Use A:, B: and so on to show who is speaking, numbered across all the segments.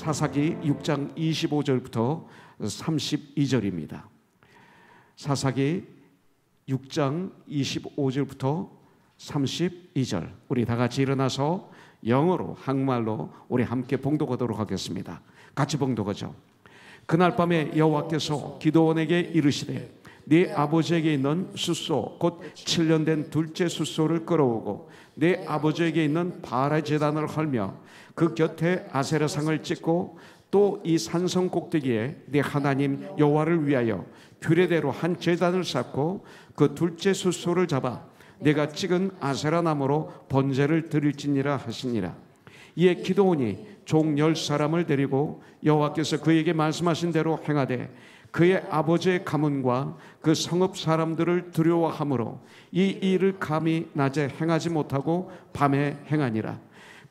A: 사사기 6장 25절부터 32절입니다. 사사기 6장 25절부터 32절, 우리 다 같이 일어나서 영어로, 한국말로 우리 함께 봉독하도록 하겠습니다. 같이 봉독하죠. 그날 밤에 여호와께서 기드온에게 이르시되 네 아버지에게 있는 숫소 곧 7년 된 둘째 숫소를 끌어오고 네 아버지에게 있는 바알의 제단을 헐며 그 곁에 아세라상을 찍고 또 이 산성 꼭대기에 네 하나님 여호와를 위하여 규례대로 한 제단을 쌓고 그 둘째 숫소를 잡아 내가 찍은 아세라 나무로 번제를 드릴지니라 하시니라. 이에 기드온이 종 10사람을 데리고 여호와께서 그에게 말씀하신 대로 행하되 그의 아버지의 가문과 그 성읍 사람들을 두려워하므로 이 일을 감히 낮에 행하지 못하고 밤에 행하니라.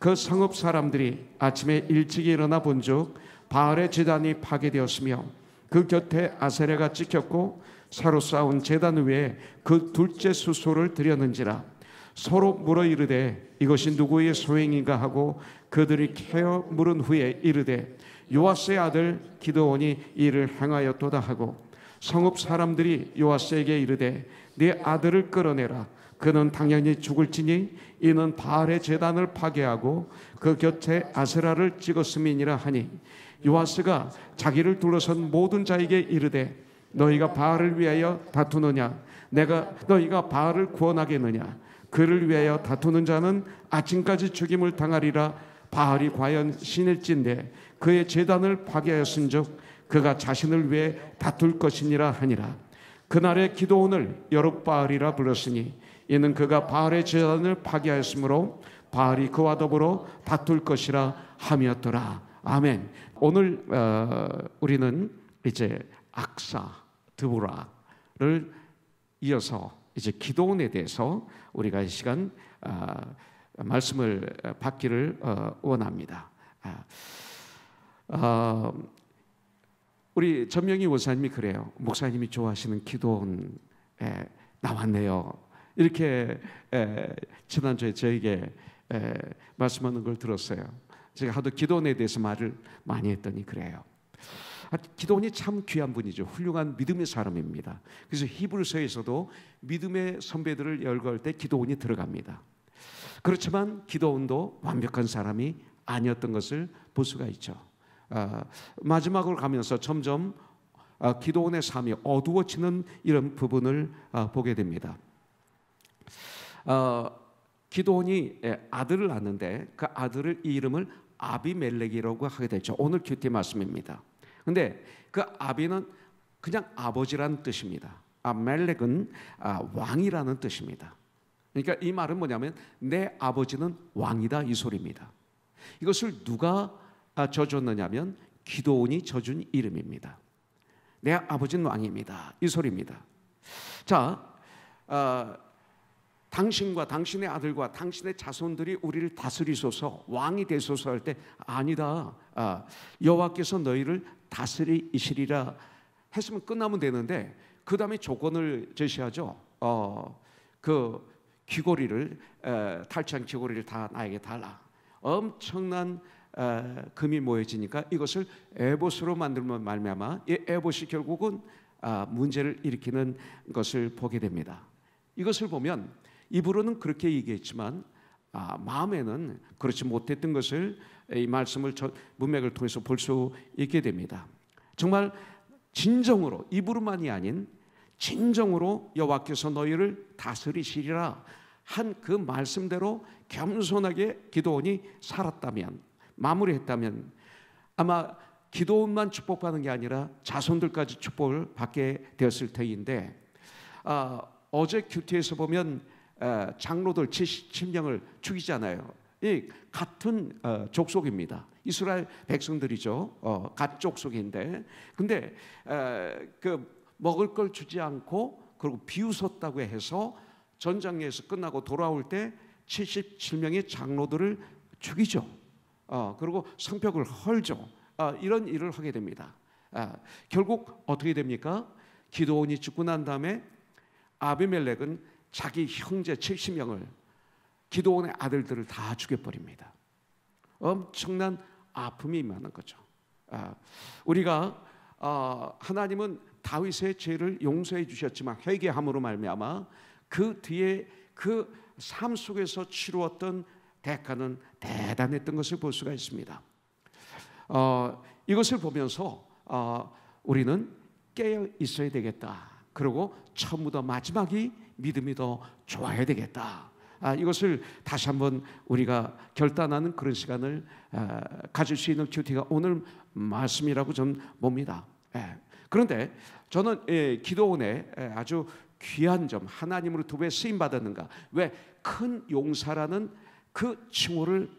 A: 그 성읍 사람들이 아침에 일찍 일어나 본즉 바알의 제단이 파괴되었으며 그 곁에 아세라가 찍혔고 새로 쌓은 제단 위에 그 둘째 숫소를 드렸는지라. 서로 물어 이르되 이것이 누구의 소행인가 하고 그들이 캐어 물은 후에 이르되 요아스의 아들 기드온이 이를 행하였도다 하고 성읍 사람들이 요아스에게 이르되 네 아들을 끌어내라. 그는 당연히 죽을지니 이는 바알의 제단을 파괴하고 그 곁에 아세라를 찍었음이니라 하니 요아스가 자기를 둘러선 모든 자에게 이르되 너희가 바알을 위하여 다투느냐? 너희가 바알을 구원하겠느냐? 그를 위하여 다투는 자는 아침까지 죽임을 당하리라. 바알이 과연 신일진데 그의 제단을 파괴하였은즉 그가 자신을 위해 다툴 것이니라 하니라. 그날의 기드온을 여룹바알이라 불렀으니 이는 그가 바알의 제단을 파괴하였으므로 바알이 그와 더불어 다툴 것이라 함이었더라. 아멘. 오늘 우리는 이제 악사 드보라를 이어서 이제 기드온에 대해서 우리가 이 시간 말씀을 받기를 원합니다. 우리 전명희 원사님이 그래요. 목사님이 좋아하시는 기드온에 나왔네요. 이렇게 지난주에 저에게 말씀하는 걸 들었어요. 제가 하도 기드온에 대해서 말을 많이 했더니 그래요. 기드온이 참 귀한 분이죠. 훌륭한 믿음의 사람입니다. 그래서 히브리서에서도 믿음의 선배들을 열거할 때 기드온이 들어갑니다. 그렇지만 기드온도 완벽한 사람이 아니었던 것을 볼 수가 있죠. 마지막으로 가면서 점점 기드온의 삶이 어두워지는 이런 부분을 보게 됩니다. 기드온이 아들을 낳는데 그 아들을 이름을 아비멜렉이라고 하게 되죠. 오늘 큐티 말씀입니다. 근데 그 아비는 그냥 아버지라는 뜻입니다. 멜렉은 왕이라는 뜻입니다. 그러니까 이 말은 뭐냐면 내 아버지는 왕이다 이 소리입니다. 이것을 누가 져줬느냐면 기드온이 져준 이름입니다. 내 아버지는 왕입니다 이 소리입니다. 자, 당신과 당신의 아들과 당신의 자손들이 우리를 다스리소서 왕이 되소서 할 때 아니다. 여호와께서 너희를 다스리시리라 했으면 끝나면 되는데 그 다음에 조건을 제시하죠. 그 귀고리를 탈취한 귀고리를 다 나에게 달라. 엄청난 금이 모여지니까 이것을 에봇으로 만들면 말미암아 이 에봇이 결국은 문제를 일으키는 것을 보게 됩니다. 이것을 보면 입으로는 그렇게 얘기했지만 마음에는 그렇지 못했던 것을 이 말씀을 문맥을 통해서 볼 수 있게 됩니다. 정말 진정으로 입으로만이 아닌 진정으로 여호와께서 너희를 다스리시리라 한 그 말씀대로 겸손하게 기드온이 살았다면, 마무리했다면 아마 기드온만 축복받은 게 아니라 자손들까지 축복을 받게 되었을 터인데 어제 큐티에서 보면 장로들 77명을 죽이잖아요. 이 같은 족속입니다. 이스라엘 백성들이죠. 같은 족속인데, 근데 그 먹을 걸 주지 않고 그리고 비웃었다고 해서 전장에서 끝나고 돌아올 때 77명의 장로들을 죽이죠. 그리고 성벽을 헐죠. 이런 일을 하게 됩니다. 결국 어떻게 됩니까? 기드온이 죽고 난 다음에 아비멜렉은 자기 형제 70명을 기드온의 아들들을 다 죽여버립니다. 엄청난 아픔이 임하는 거죠. 우리가 하나님은 다윗의 죄를 용서해 주셨지만 회개함으로 말미암아 그 뒤에 그 삶 속에서 치루었던 대가는 대단했던 것을 볼 수가 있습니다. 이것을 보면서 우리는 깨어 있어야 되겠다. 그리고 처음부터 마지막이 믿음이 더 좋아야 되겠다. 이것을 다시 한번 우리가 결단하는 그런 시간을 가질 수 있는 큐티가 오늘 말씀이라고 저는 봅니다. 그런데 저는 기도원의 아주 귀한 점, 하나님으로부터 왜 쓰임 받았는가, 왜 큰 용사라는 그 칭호를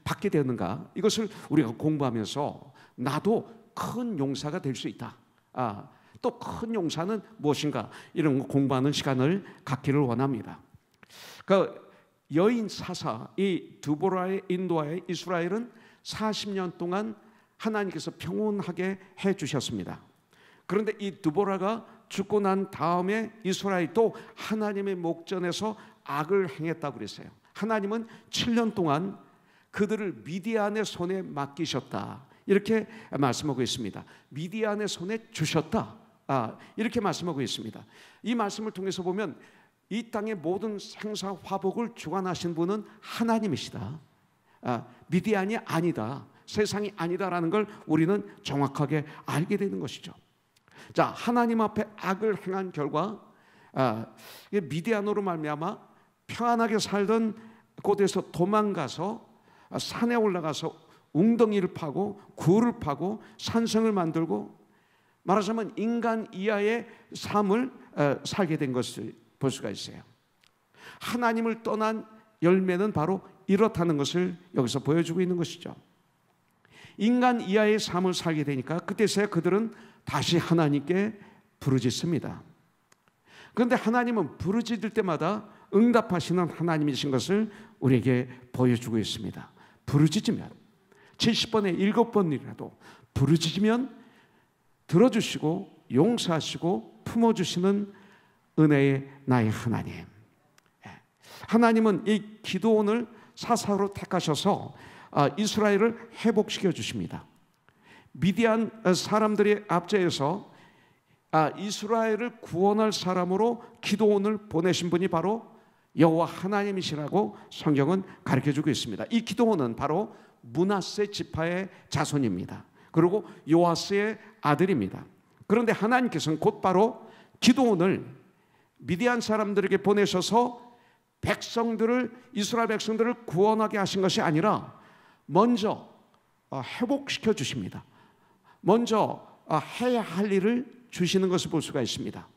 A: 받게 되었는가, 이것을 우리가 공부하면서 나도 큰 용사가 될 수 있다. 또 큰 용사는 무엇인가, 이런 거 공부하는 시간을 갖기를 원합니다. 그 여인 사사 이 드보라의 인도하에 이스라엘은 40년 동안 하나님께서 평온하게 해주셨습니다. 그런데 이 드보라가 죽고 난 다음에 이스라엘이 또 하나님의 목전에서 악을 행했다고 그랬어요. 하나님은 7년 동안 그들을 미디안의 손에 맡기셨다, 이렇게 말씀하고 있습니다. 미디안의 손에 주셨다, 이렇게 말씀하고 있습니다. 이 말씀을 통해서 보면 이 땅의 모든 생사 화복을 주관하신 분은 하나님이시다. 미디안이 아니다, 세상이 아니다라는 걸 우리는 정확하게 알게 되는 것이죠. 자, 하나님 앞에 악을 행한 결과 미디안으로 말미암아 평안하게 살던 곳에서 도망가서 산에 올라가서 웅덩이를 파고 굴을 파고 산성을 만들고, 말하자면 인간 이하의 삶을 살게 된 것을 볼 수가 있어요. 하나님을 떠난 열매는 바로 이렇다는 것을 여기서 보여주고 있는 것이죠. 인간 이하의 삶을 살게 되니까 그때서야 그들은 다시 하나님께 부르짖습니다. 그런데 하나님은 부르짖을 때마다 응답하시는 하나님이신 것을 우리에게 보여주고 있습니다. 부르짖으면 70번에 7번이라도 부르짖으면 들어주시고 용서하시고 품어주시는 은혜의 나의 하나님. 하나님은 이 기드온을 사사로 택하셔서 이스라엘을 회복시켜 주십니다. 미디안 사람들의 압제에서 이스라엘을 구원할 사람으로 기드온을 보내신 분이 바로 여호와 하나님이시라고 성경은 가르쳐주고 있습니다. 이 기드온은 바로 므낫세 지파의 자손입니다. 그리고 요아스의 아들입니다. 그런데 하나님께서는 곧바로 기드온을 미디안 사람들에게 보내셔서 이스라엘 백성들을 구원하게 하신 것이 아니라 먼저 회복시켜 주십니다. 먼저 해야 할 일을 주시는 것을 볼 수가 있습니다.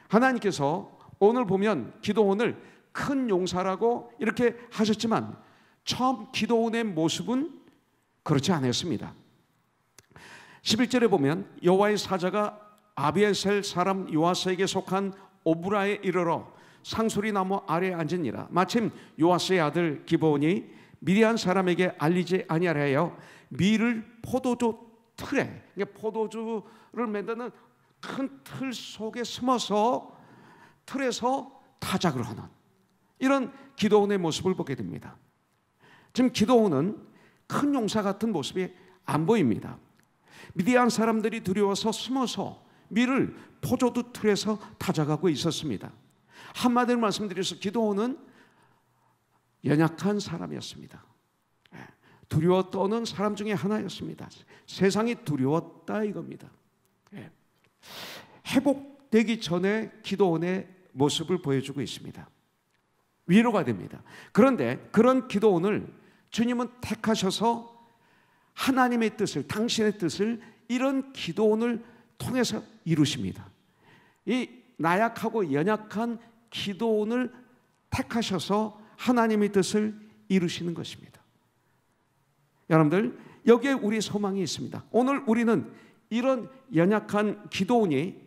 A: 하나님께서 오늘 보면 기드온을 큰 용사라고 이렇게 하셨지만 처음 기드온의 모습은 그렇지 않았습니다. 11절에 보면 여호와의 사자가 아비에셀 사람 요아스에게 속한 오브라에 이르러 상수리 나무 아래에 앉으니라. 마침 요아스의 아들 기브온이 미디안 사람에게 알리지 아니하려 하여 밀을 포도주 틀에, 포도주를 만드는 큰 틀 속에 숨어서 틀에서 타작을 하는 이런 기드온의 모습을 보게 됩니다. 지금 기드온은 큰 용사 같은 모습이 안 보입니다. 미디안 사람들이 두려워서 숨어서 밀을 포도주 틀에서 타작하고 있었습니다. 한마디로 말씀드려서 기드온은 연약한 사람이었습니다. 두려워 떠는 사람 중에 하나였습니다. 세상이 두려웠다 이겁니다. 회복되기 전에 기드온의 모습을 보여주고 있습니다. 위로가 됩니다. 그런데 그런 기드온을 주님은 택하셔서 하나님의 뜻을, 당신의 뜻을 이런 기드온을 통해서 이루십니다. 이 나약하고 연약한 기드온을 택하셔서 하나님의 뜻을 이루시는 것입니다. 여러분들, 여기에 우리의 소망이 있습니다. 오늘 우리는 이런 연약한 기드온이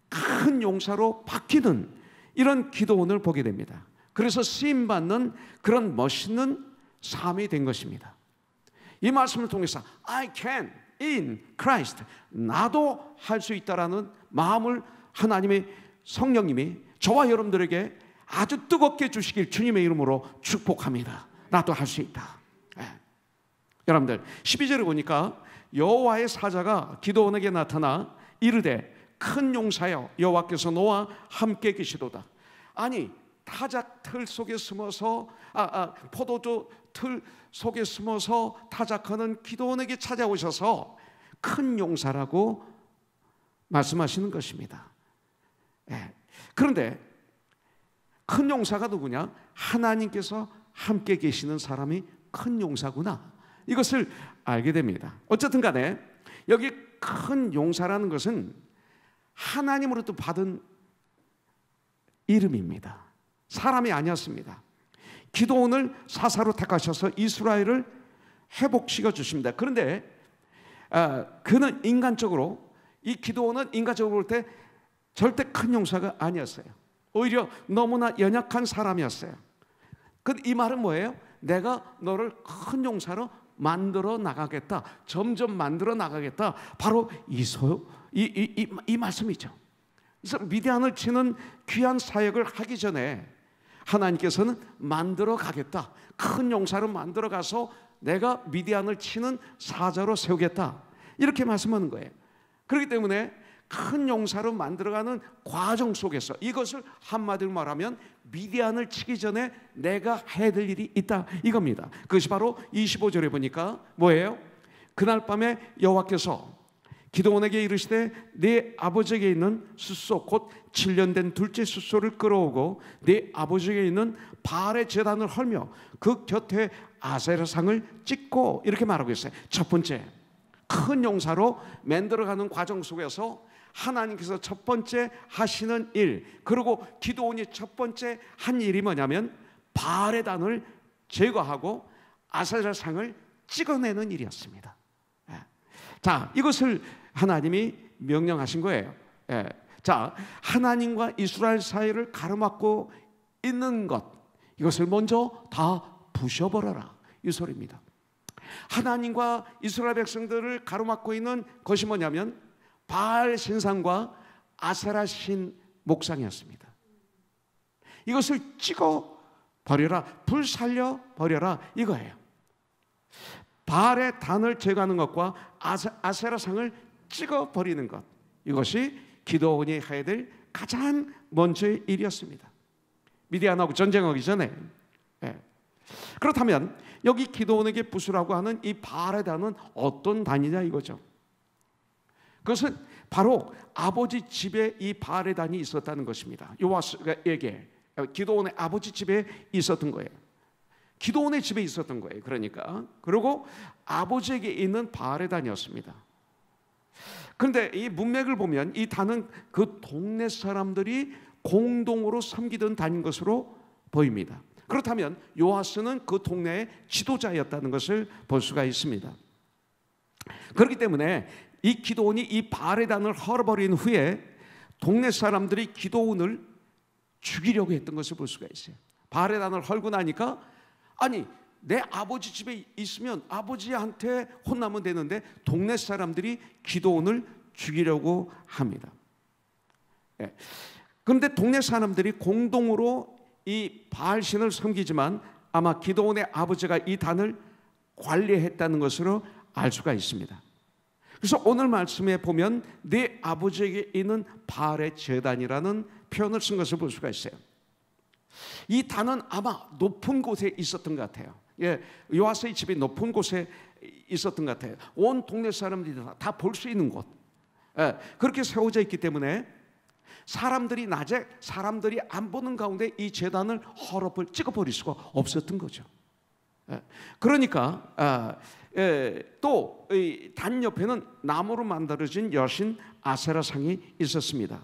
A: 큰 용사로 바뀌는 이런 기드온을 보게 됩니다. 그래서 쓰임받는 그런 멋있는 삶이 된 것입니다. 이 말씀을 통해서 I can in Christ, 나도 할 수 있다라는 마음을 하나님의 성령님이 저와 여러분들에게 아주 뜨겁게 주시길 주님의 이름으로 축복합니다. 나도 할 수 있다. 여러분들 12절에 보니까 여호와의 사자가 기드온에게 나타나 이르되 큰 용사여 여호와께서 너와 함께 계시도다. 아니 타작 틀 속에 숨어서 포도주 틀 속에 숨어서 타작하는 기드온에게 찾아오셔서 큰 용사라고 말씀하시는 것입니다. 그런데 큰 용사가 누구냐? 하나님께서 함께 계시는 사람이 큰 용사구나, 이것을 알게 됩니다. 어쨌든 간에 여기 큰 용사라는 것은 하나님으로부터 받은 이름입니다. 사람이 아니었습니다. 기드온을 사사로 택하셔서 이스라엘을 회복시켜 주십니다. 그런데 그는 인간적으로, 이 기드온은 인간적으로 볼 때 절대 큰 용사가 아니었어요. 오히려 너무나 연약한 사람이었어요. 이 말은 뭐예요? 내가 너를 큰 용사로 만들어 나가겠다, 점점 만들어 나가겠다, 바로 이 말씀이죠. 그래서 미디안을 치는 귀한 사역을 하기 전에 하나님께서는 만들어 가겠다, 큰 용사로 만들어 가서 내가 미디안을 치는 사자로 세우겠다, 이렇게 말씀하는 거예요. 그렇기 때문에 큰 용사로 만들어가는 과정 속에서, 이것을 한마디로 말하면 미디안을 치기 전에 내가 해야 될 일이 있다, 이겁니다. 그것이 바로 25절에 보니까 뭐예요? 그날 밤에 여호와께서 기드온에게 이르시되 네 아버지에게 있는 숫소 곧 7년 된 둘째 숫소를 끌어오고 네 아버지에게 있는 바알의 제단을 헐며 그 곁에 아세라상을 찍고, 이렇게 말하고 있어요. 첫 번째, 큰 용사로 만들어가는 과정 속에서 하나님께서 첫 번째 하시는 일, 그리고 기드온이 첫 번째 한 일이 뭐냐면 바알의 단을 제거하고 아세라상을 찍어내는 일이었습니다. 자, 이것을 하나님이 명령하신 거예요. 자, 하나님과 이스라엘 사이를 가로막고 있는 것, 이것을 먼저 다 부셔버려라, 이 소리입니다. 하나님과 이스라엘 백성들을 가로막고 있는 것이 뭐냐면 바알 신상과 아세라 신 목상이었습니다. 이것을 찍어 버려라, 불살려 버려라, 이거예요. 바알의 단을 제거하는 것과 아세라 상을 찍어 버리는 것, 이것이 기드온이 해야 될 가장 먼저의 일이었습니다. 미디안하고 전쟁하기 전에. 그렇다면 여기 기드온에게 부수라고 하는 이 바알의 단은 어떤 단이냐, 이거죠. 그것은 바로 아버지 집에 이 바알의 단이 있었다는 것입니다. 요아스에게, 기드온의 아버지 집에 있었던 거예요. 기드온의 집에 있었던 거예요. 그리고 아버지에게 있는 바알의 단이었습니다. 그런데 이 문맥을 보면 이 단은 그 동네 사람들이 공동으로 섬기던 단인 것으로 보입니다. 그렇다면 요아스는 그 동네의 지도자였다는 것을 볼 수가 있습니다. 그렇기 때문에 이 기드온이 이 바알의 단을 헐어버린 후에 동네 사람들이 기드온을 죽이려고 했던 것을 볼 수가 있어요. 바알의 단을 헐고 나니까, 아니 내 아버지 집에 있으면 아버지한테 혼나면 되는데 동네 사람들이 기드온을 죽이려고 합니다. 그런데 동네 사람들이 공동으로 이 바알신을 섬기지만 아마 기드온의 아버지가 이 단을 관리했다는 것으로 알 수가 있습니다. 그래서 오늘 말씀에 보면 네 아버지에게 있는 바알의 제단이라는 표현을 쓴 것을 볼 수가 있어요. 이 단은 아마 높은 곳에 있었던 것 같아요. 요아스의 집이 높은 곳에 있었던 것 같아요. 온 동네 사람들이 다 볼 수 있는 곳, 그렇게 세워져 있기 때문에 사람들이 낮에 사람들이 안 보는 가운데 이 제단을 찍어버릴 수가 없었던 거죠. 그러니까 또 이 단 옆에는 나무로 만들어진 여신 아세라상이 있었습니다.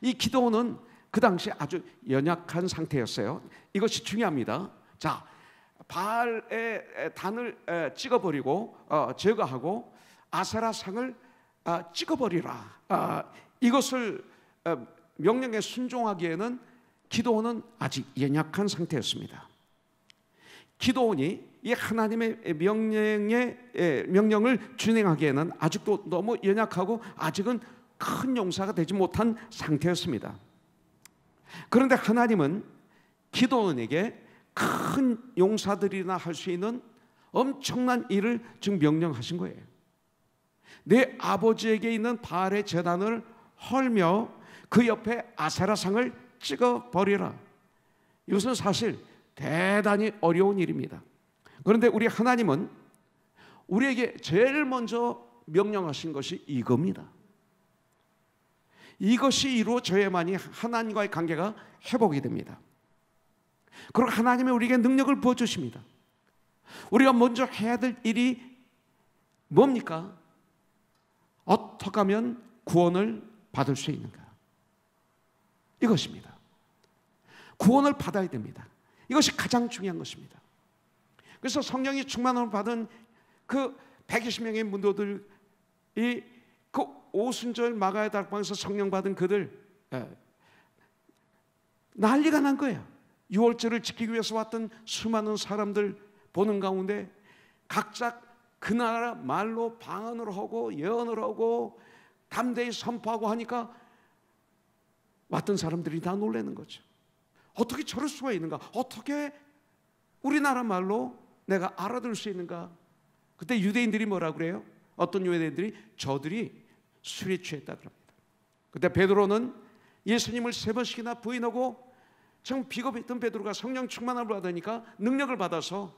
A: 이 기드온은 그 당시 아주 연약한 상태였어요. 이것이 중요합니다. 자, 바알의 단을 찍어버리고 제거하고 아세라상을 찍어버리라, 이것을 명령에 순종하기에는 기드온은 아직 연약한 상태였습니다. 기드온이 이 하나님의 명령을 준행하기에는 아직도 너무 연약하고 아직은 큰 용사가 되지 못한 상태였습니다. 그런데 하나님은 기드온에게 큰 용사들이나 할 수 있는 엄청난 일을 지금 명령하신 거예요. 내 아버지에게 있는 바알의 제단을 헐며 그 옆에 아세라상을 찍어 버리라. 이것은 사실 대단히 어려운 일입니다. 그런데 우리 하나님은 우리에게 제일 먼저 명령하신 것이 이겁니다. 이것이 이루어져야만이 하나님과의 관계가 회복이 됩니다. 그리고 하나님이 우리에게 능력을 부어주십니다. 우리가 먼저 해야 될 일이 뭡니까? 어떻게 하면 구원을 받을 수 있는가? 이것입니다. 구원을 받아야 됩니다. 이것이 가장 중요한 것입니다. 그래서 성령이 충만함을 받은 그 120명의 문도들이 그 오순절 마가의 다락방에서 성령 받은 그들 난리가 난 거예요. 유월절을 지키기 위해서 왔던 수많은 사람들 보는 가운데 각자 그 나라 말로 방언을 하고 예언을 하고 담대히 선포하고 하니까 왔던 사람들이 다 놀라는 거죠. 어떻게 저럴 수가 있는가? 어떻게 우리나라 말로 내가 알아들을 수 있는가? 그때 유대인들이 뭐라 그래요? 어떤 유대인들이 저들이 술에 취했다 그럽니다. 그때 베드로는 예수님을 3번씩이나 부인하고 참 비겁했던 베드로가 성령 충만함을 받으니까 능력을 받아서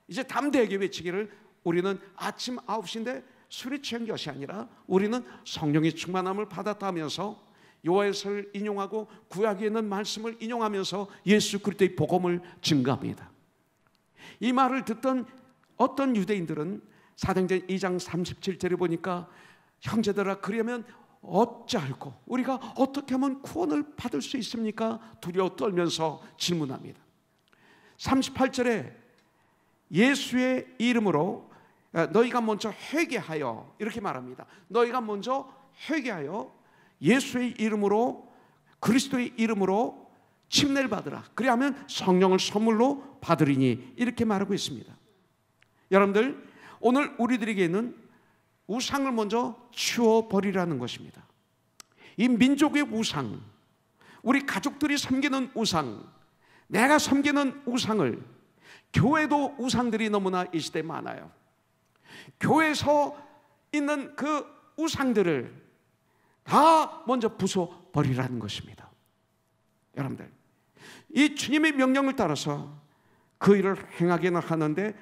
A: 이제 담대하게 외치기를 우리는 아침 9시인데 술에 취한 것이 아니라 우리는 성령의 충만함을 받았다면서 요한서를 인용하고 구약에 있는 말씀을 인용하면서 예수 그리스도의 복음을 증거합니다. 이 말을 듣던 어떤 유대인들은 사도행전 2장 37절에 보니까 형제들아 그러면 어찌할꼬 우리가 어떻게 하면 구원을 받을 수 있습니까? 두려워 떨면서 질문합니다. 38절에 예수의 이름으로 너희가 먼저 회개하여 이렇게 말합니다. 너희가 먼저 회개하여 예수의 이름으로 그리스도의 이름으로 침례를 받으라. 그리하면 성령을 선물로 받으리니 이렇게 말하고 있습니다. 여러분들 오늘 우리들에게는 우상을 먼저 치워버리라는 것입니다. 이 민족의 우상, 우리 가족들이 섬기는 우상, 내가 섬기는 우상을, 교회도 우상들이 너무나 이 시대에 많아요. 교회에서 있는 그 우상들을 다 먼저 부숴버리라는 것입니다. 여러분들 이 주님의 명령을 따라서 그 일을 행하기는 하는데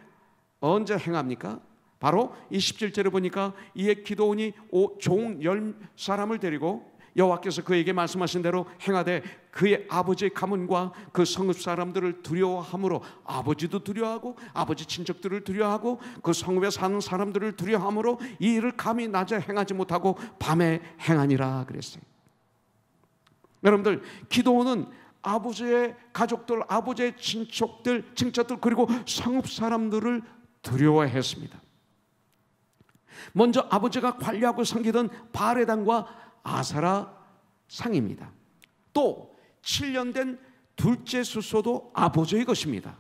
A: 언제 행합니까? 바로 이 17절에 보니까 이에 기도원이 종 10사람을 데리고 여호와께서 그에게 말씀하신 대로 행하되 그의 아버지의 가문과 그 성읍 사람들을 두려워함으로 아버지도 두려워하고 아버지 친척들을 두려워하고 그 성읍에 사는 사람들을 두려워함으로 이 일을 감히 낮에 행하지 못하고 밤에 행하니라 그랬어요. 여러분들 기도원은 아버지의 가족들, 아버지의 친척들 그리고 성읍 사람들을 두려워했습니다. 먼저 아버지가 관리하고 섬기던 바알의 단과 아세라 상입니다. 또 7년 된 둘째 숫소도 아버지의 것입니다.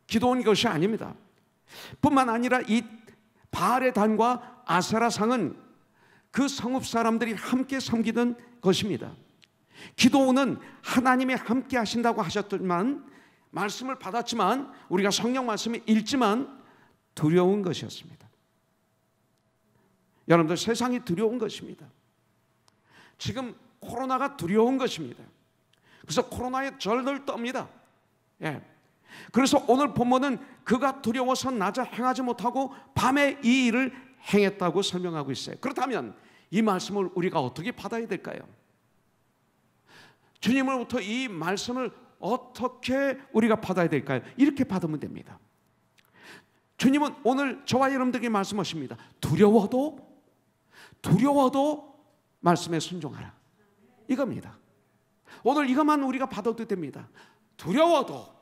A: 기도원 것이 아닙니다. 뿐만 아니라 이 바알의 단과 아세라 상은 그 성읍 사람들이 함께 섬기던 것입니다. 기도원은 하나님이 함께 하신다고 하셨지만 말씀을 받았지만 우리가 성령 말씀을 읽지만 두려운 것이었습니다. 여러분들 세상이 두려운 것입니다. 지금 코로나가 두려운 것입니다. 그래서 코로나에 절들 떱니다. 그래서 오늘 본문은 그가 두려워서 낮에 행하지 못하고 밤에 이 일을 행했다고 설명하고 있어요. 그렇다면 이 말씀을 우리가 어떻게 받아야 될까요? 주님으로부터 이 말씀을 어떻게 우리가 받아야 될까요? 이렇게 받으면 됩니다. 주님은 오늘 저와 여러분들에게 말씀하십니다. 두려워도 말씀에 순종하라. 이겁니다. 오늘 이것만 우리가 받아도 됩니다. 두려워도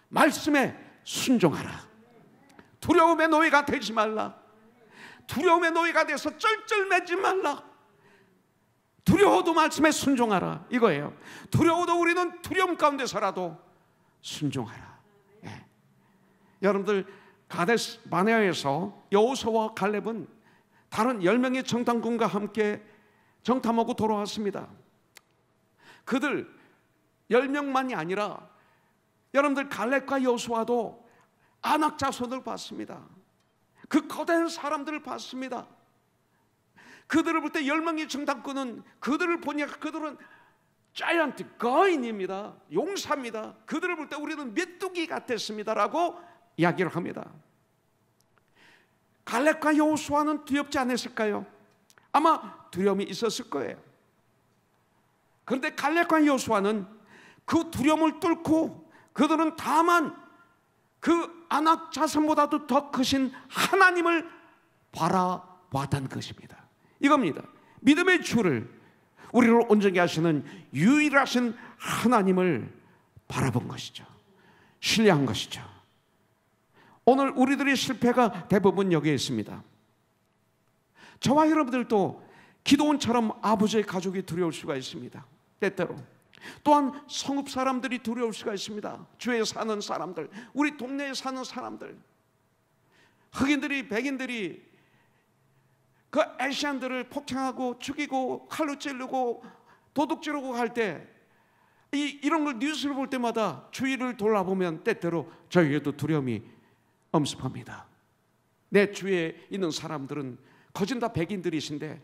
A: 말씀에 순종하라. 두려움의 노예가 되지 말라. 두려움의 노예가 돼서 쩔쩔매지 말라. 두려워도 말씀에 순종하라. 이거예요. 두려워도 우리는 두려움 가운데서라도 순종하라. 여러분들 가데스 바네아에서 여호수아와 갈렙은 다른 10명의 정탐꾼과 함께 정탐하고 돌아왔습니다. 그들 10명만이 아니라 여러분들 갈렙과 여호수아도 안악 자손을 봤습니다. 그 거대한 사람들을 봤습니다. 그들을 볼 때 10명의 정탐꾼은 그들을 보니까 그들은 자이언트 거인입니다. 용사입니다. 그들을 볼 때 우리는 메뚜기 같았습니다라고 이야기를 합니다. 갈렙과 여호수아는 두렵지 않았을까요? 아마 두려움이 있었을 거예요. 그런데 갈렙과 여호수아는 그 두려움을 뚫고 그들은 다만 그 아낙 자손보다도 더 크신 하나님을 바라봤다는 것입니다. 이겁니다. 믿음의 주를, 우리를 온전히 하시는 유일하신 하나님을 바라본 것이죠. 신뢰한 것이죠. 오늘 우리들의 실패가 대부분 여기에 있습니다. 저와 여러분들도 기도원처럼 아버지의 가족이 두려울 수가 있습니다. 때때로 또한 성읍 사람들이 두려울 수가 있습니다. 주위에 사는 사람들, 우리 동네에 사는 사람들, 흑인들이, 백인들이 그 아시안들을 폭행하고 죽이고 칼로 찌르고 도둑 지르고 할 때 이런 걸 뉴스를 볼 때마다 주위를 돌아보면 때때로 저에게도 두려움이 엄습합니다. 내 주위에 있는 사람들은 거진 다 백인들이신데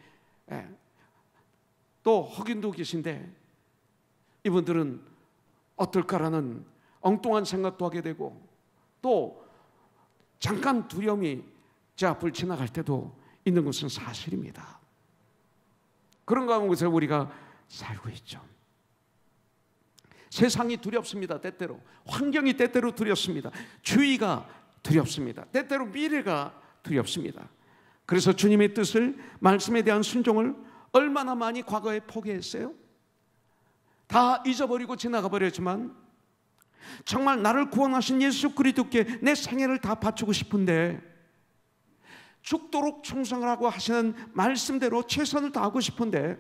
A: 또 흑인도 계신데 이분들은 어떨까라는 엉뚱한 생각도 하게 되고 또 잠깐 두려움이 제 앞을 지나갈 때도 있는 것은 사실입니다. 그런 가운데서 우리가 살고 있죠. 세상이 두렵습니다. 때때로 환경이 때때로 두렵습니다. 주위가 두렵습니다. 때때로 미래가 두렵습니다. 그래서 주님의 뜻을, 말씀에 대한 순종을 얼마나 많이 과거에 포기했어요? 다 잊어버리고 지나가 버렸지만 정말 나를 구원하신 예수 그리스도께 내 생애를 다 바치고 싶은데, 죽도록 충성을 하고 하시는 말씀대로 최선을 다하고 싶은데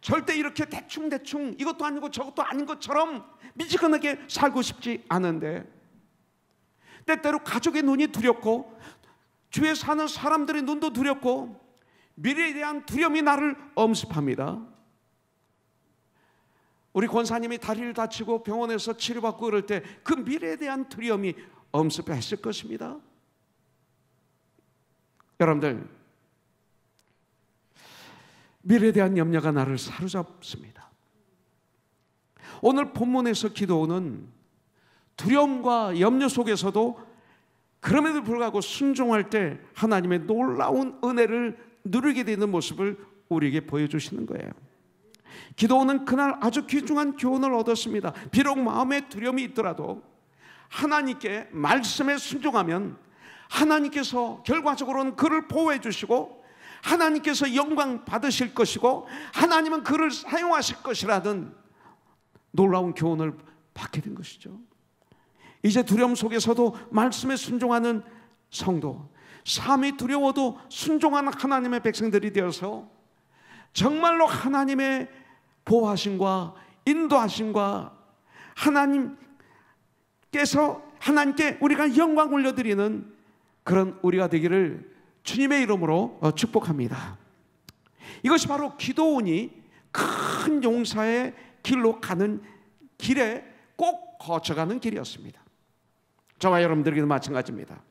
A: 절대 이렇게 대충대충 이것도 아니고 저것도 아닌 것처럼 미지근하게 살고 싶지 않은데, 때때로 가족의 눈이 두렵고 주위에 사는 사람들의 눈도 두렵고 미래에 대한 두려움이 나를 엄습합니다. 우리 권사님이 다리를 다치고 병원에서 치료받고 그럴 때 그 미래에 대한 두려움이 엄습했을 것입니다. 여러분들, 미래에 대한 염려가 나를 사로잡습니다. 오늘 본문에서 기도는 두려움과 염려 속에서도 그럼에도 불구하고 순종할 때 하나님의 놀라운 은혜를 누리게 되는 모습을 우리에게 보여주시는 거예요. 기도는 그날 아주 귀중한 교훈을 얻었습니다. 비록 마음에 두려움이 있더라도 하나님께 말씀에 순종하면 하나님께서 결과적으로는 그를 보호해 주시고 하나님께서 영광 받으실 것이고 하나님은 그를 사용하실 것이라는 놀라운 교훈을 받게 된 것이죠. 이제 두려움 속에서도 말씀에 순종하는 성도, 삶이 두려워도 순종하는 하나님의 백성들이 되어서 정말로 하나님의 보호하심과 인도하심과 하나님께 우리가 영광 올려드리는 그런 우리가 되기를 주님의 이름으로 축복합니다. 이것이 바로 기도원이 큰 용사의 길로 가는 길에 꼭 거쳐가는 길이었습니다. 저와 여러분들에게도 마찬가지입니다.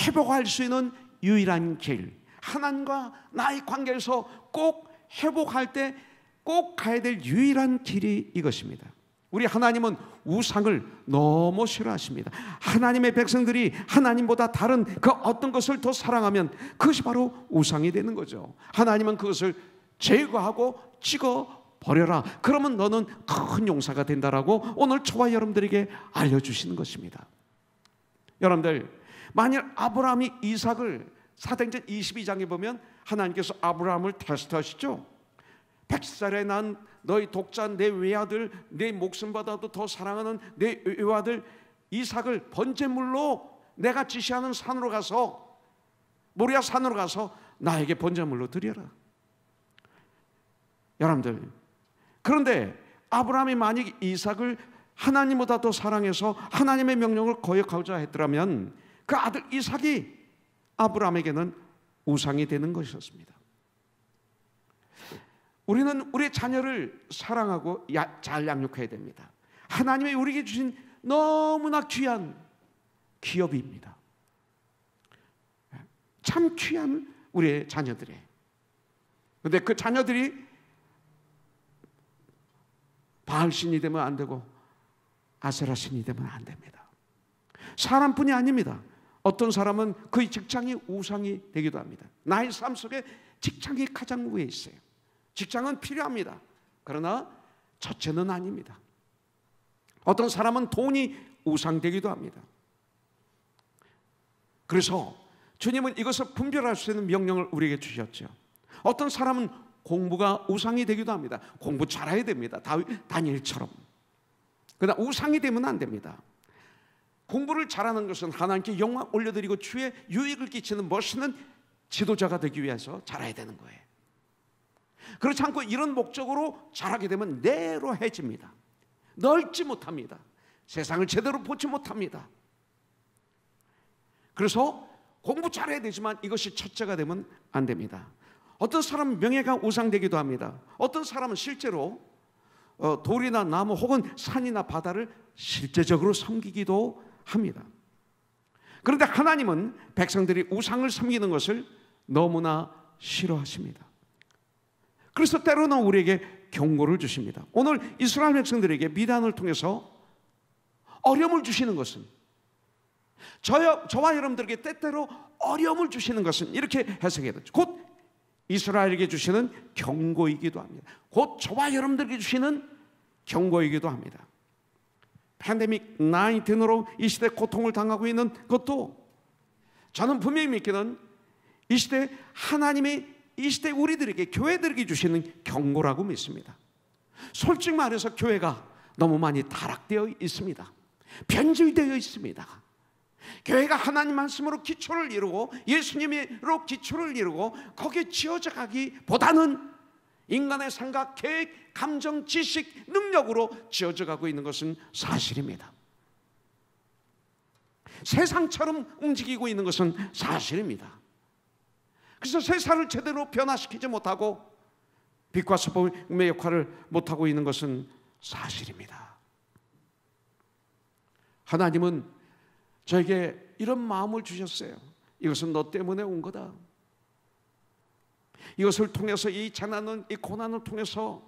A: 회복할 수 있는 유일한 길, 하나님과 나의 관계에서 꼭 회복할 때 꼭 가야 될 유일한 길이 이것입니다. 우리 하나님은 우상을 너무 싫어하십니다. 하나님의 백성들이 하나님보다 다른 그 어떤 것을 더 사랑하면 그것이 바로 우상이 되는 거죠. 하나님은 그것을 제거하고 찍어 버려라. 그러면 너는 큰 용사가 된다라고 오늘 저와 여러분들에게 알려주시는 것입니다. 여러분들, 만일 아브라함이 이삭을 사도행전 22장에 보면 하나님께서 아브라함을 테스트하시죠. 100살에 난 너희 독자 내 외아들, 내 목숨보다도 더 사랑하는 내 외아들 이삭을 번제물로 내가 지시하는 산으로 가서, 모리아 산으로 가서 나에게 번제물로 드려라. 여러분들, 그런데 아브라함이 만약 이삭을 하나님보다 더 사랑해서 하나님의 명령을 거역하고자 했더라면 그 아들 이삭이 아브라함에게는 우상이 되는 것이었습니다. 우리는 우리의 자녀를 사랑하고 잘 양육해야 됩니다. 하나님이 우리에게 주신 너무나 귀한 기업입니다. 참 귀한 우리의 자녀들이에요. 그런데 그 자녀들이 바알신이 되면 안 되고 아세라신이 되면 안 됩니다. 사람뿐이 아닙니다. 어떤 사람은 그의 직장이 우상이 되기도 합니다. 나의 삶 속에 직장이 가장 위에 있어요. 직장은 필요합니다. 그러나 첫째는 아닙니다. 어떤 사람은 돈이 우상되기도 합니다. 그래서 주님은 이것을 분별할 수 있는 명령을 우리에게 주셨죠. 어떤 사람은 공부가 우상이 되기도 합니다. 공부 잘해야 됩니다. 다니엘처럼. 그러나 우상이 되면 안 됩니다. 공부를 잘하는 것은 하나님께 영광 올려드리고 주의 유익을 끼치는 멋있는 지도자가 되기 위해서 잘해야 되는 거예요. 그렇지 않고 이런 목적으로 잘하게 되면 내로해집니다. 넓지 못합니다. 세상을 제대로 보지 못합니다. 그래서 공부 잘해야 되지만 이것이 첫째가 되면 안 됩니다. 어떤 사람은 명예가 우상되기도 합니다. 어떤 사람은 실제로 돌이나 나무 혹은 산이나 바다를 실제적으로 섬기기도 합니다. 그런데 하나님은 백성들이 우상을 섬기는 것을 너무나 싫어하십니다. 그래서 때로는 우리에게 경고를 주십니다. 오늘 이스라엘 백성들에게 미디안을 통해서 어려움을 주시는 것은, 저와 여러분들에게 때때로 어려움을 주시는 것은 이렇게 해석해야 되죠. 곧 이스라엘에게 주시는 경고이기도 합니다. 곧 저와 여러분들에게 주시는 경고이기도 합니다. 팬데믹 19으로 이 시대 고통을 당하고 있는 것도 저는 분명히 믿기는 이 시대 하나님이 이 시대 우리들에게, 교회들에게 주시는 경고라고 믿습니다. 솔직히 말해서 교회가 너무 많이 타락되어 있습니다. 변질되어 있습니다. 교회가 하나님 말씀으로 기초를 이루고 예수님으로 기초를 이루고 거기에 지어져 가기보다는 인간의 생각, 계획, 감정, 지식, 능력으로 지어져 가고 있는 것은 사실입니다. 세상처럼 움직이고 있는 것은 사실입니다. 그래서 세상을 제대로 변화시키지 못하고 빛과 소금의 역할을 못하고 있는 것은 사실입니다. 하나님은 저에게 이런 마음을 주셨어요. 이것은 너 때문에 온 거다. 이것을 통해서, 이 재난은, 이 고난을 통해서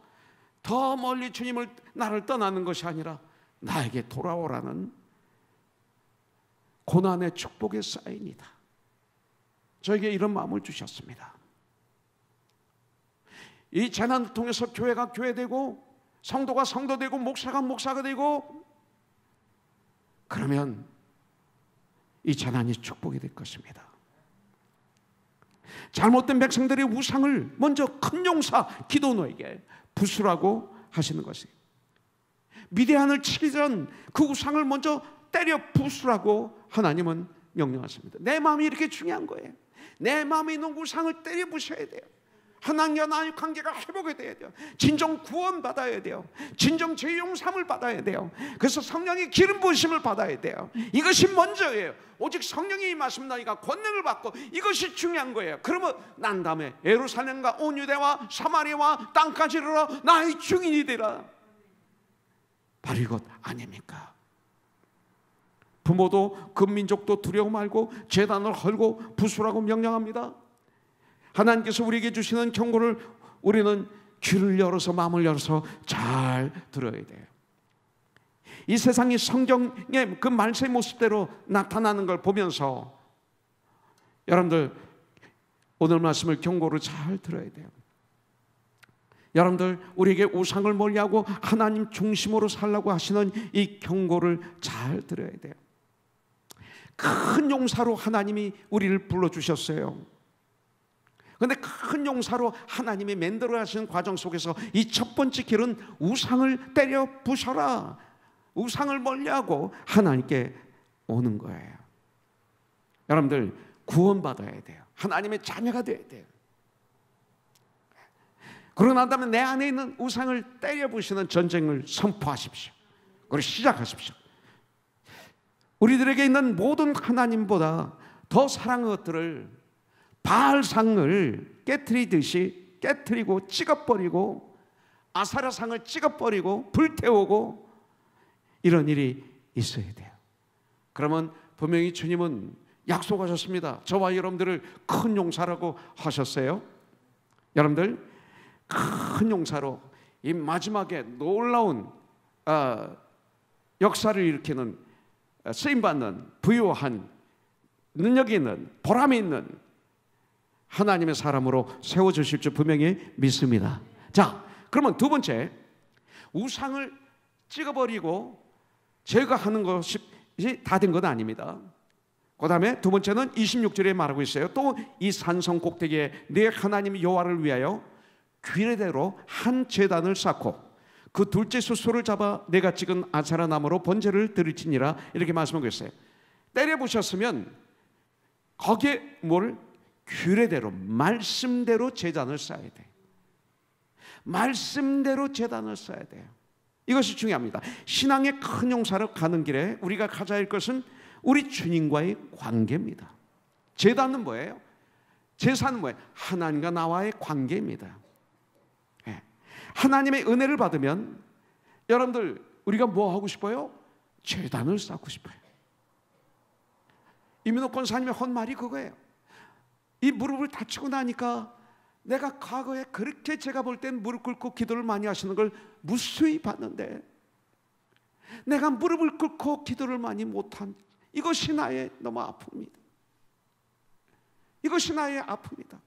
A: 더 멀리 주님을, 나를 떠나는 것이 아니라 나에게 돌아오라는 고난의 축복의 사인이다. 저에게 이런 마음을 주셨습니다. 이 재난을 통해서 교회가 교회되고 성도가 성도되고 목사가 목사가 되고, 그러면 이 재난이 축복이 될 것입니다. 잘못된 백성들의 우상을 먼저 큰 용사 기도노에게 부수라고 하시는 것이에요. 미디안을 치기 전 그 우상을 먼저 때려 부수라고 하나님은 명령하십니다. 내 마음이 이렇게 중요한 거예요. 내 마음에 있는 우상을 때려 부셔야 돼요. 하나님과 나의 관계가 회복이 돼야 돼요. 진정 구원 받아야 돼요. 진정 죄 용서함을 받아야 돼요. 그래서 성령의 기름 부으심을 받아야 돼요. 이것이 먼저예요. 오직 성령이 임하시면 너희가 권능을 받고, 이것이 중요한 거예요. 그러면 난 다음에 예루살렘과 온 유대와 사마리아와 땅까지 이르러 나의 증인이 되라. 바로 이것 아닙니까? 부모도 그 민족도 두려워 말고 제단을 헐고 부수라고 명령합니다. 하나님께서 우리에게 주시는 경고를 우리는 귀를 열어서, 마음을 열어서 잘 들어야 돼요. 이 세상이 성경의 그 말씀의 모습대로 나타나는 걸 보면서 여러분들 오늘 말씀을 경고로 잘 들어야 돼요. 여러분들 우리에게 우상을 멀리하고 하나님 중심으로 살라고 하시는 이 경고를 잘 들어야 돼요. 큰 용사로 하나님이 우리를 불러주셨어요. 그런데 큰 용사로 하나님이 만들어 가시는 과정 속에서 이 첫 번째 길은 우상을 때려 부셔라, 우상을 멀리하고 하나님께 오는 거예요. 여러분들 구원받아야 돼요. 하나님의 자녀가 돼야 돼요. 그러고 난 다음에 내 안에 있는 우상을 때려 부시는 전쟁을 선포하십시오. 그리고 시작하십시오. 우리들에게 있는 모든 하나님보다 더 사랑하는 것들을, 바알상을 깨트리듯이 깨트리고 찍어버리고, 아사라상을 찍어버리고 불태우고, 이런 일이 있어야 돼요. 그러면 분명히 주님은 약속하셨습니다. 저와 여러분들을 큰 용사라고 하셨어요. 여러분들 큰 용사로 이 마지막에 놀라운 역사를 일으키는, 쓰임받는, 부유한, 능력이 있는, 보람이 있는 하나님의 사람으로 세워주실 줄 분명히 믿습니다. 자, 그러면 두 번째, 우상을 찍어버리고 제거하는 것이 다 된 건 아닙니다. 그 다음에 두 번째는 26절에 말하고 있어요. 또 이 산성 꼭대기에 내 하나님 여호와를 위하여 규례대로 한 제단을 쌓고 그 둘째 숫소를 잡아 내가 찍은 아사라 나무로 번제를 드릴지니라, 이렇게 말씀하고 있어요. 때려보셨으면 거기에 뭘? 규례대로, 말씀대로 제단을 쌓아야 돼요. 말씀대로 제단을 쌓아야 돼요. 이것이 중요합니다. 신앙의 큰 용사로 가는 길에 우리가 가져야 할 것은 우리 주님과의 관계입니다. 제단은 뭐예요? 제사는 뭐예요? 하나님과 나와의 관계입니다. 하나님의 은혜를 받으면 여러분들 우리가 뭐 하고 싶어요? 제단을 쌓고 싶어요. 이민호 권사님의 헌말이 그거예요. 이 무릎을 다치고 나니까 내가 과거에 그렇게 제가 볼 땐 무릎 꿇고 기도를 많이 하시는 걸 무수히 봤는데 내가 무릎을 꿇고 기도를 많이 못한, 이것이 나의 너무 아픔입니다. 이것이 나의 아픔이다.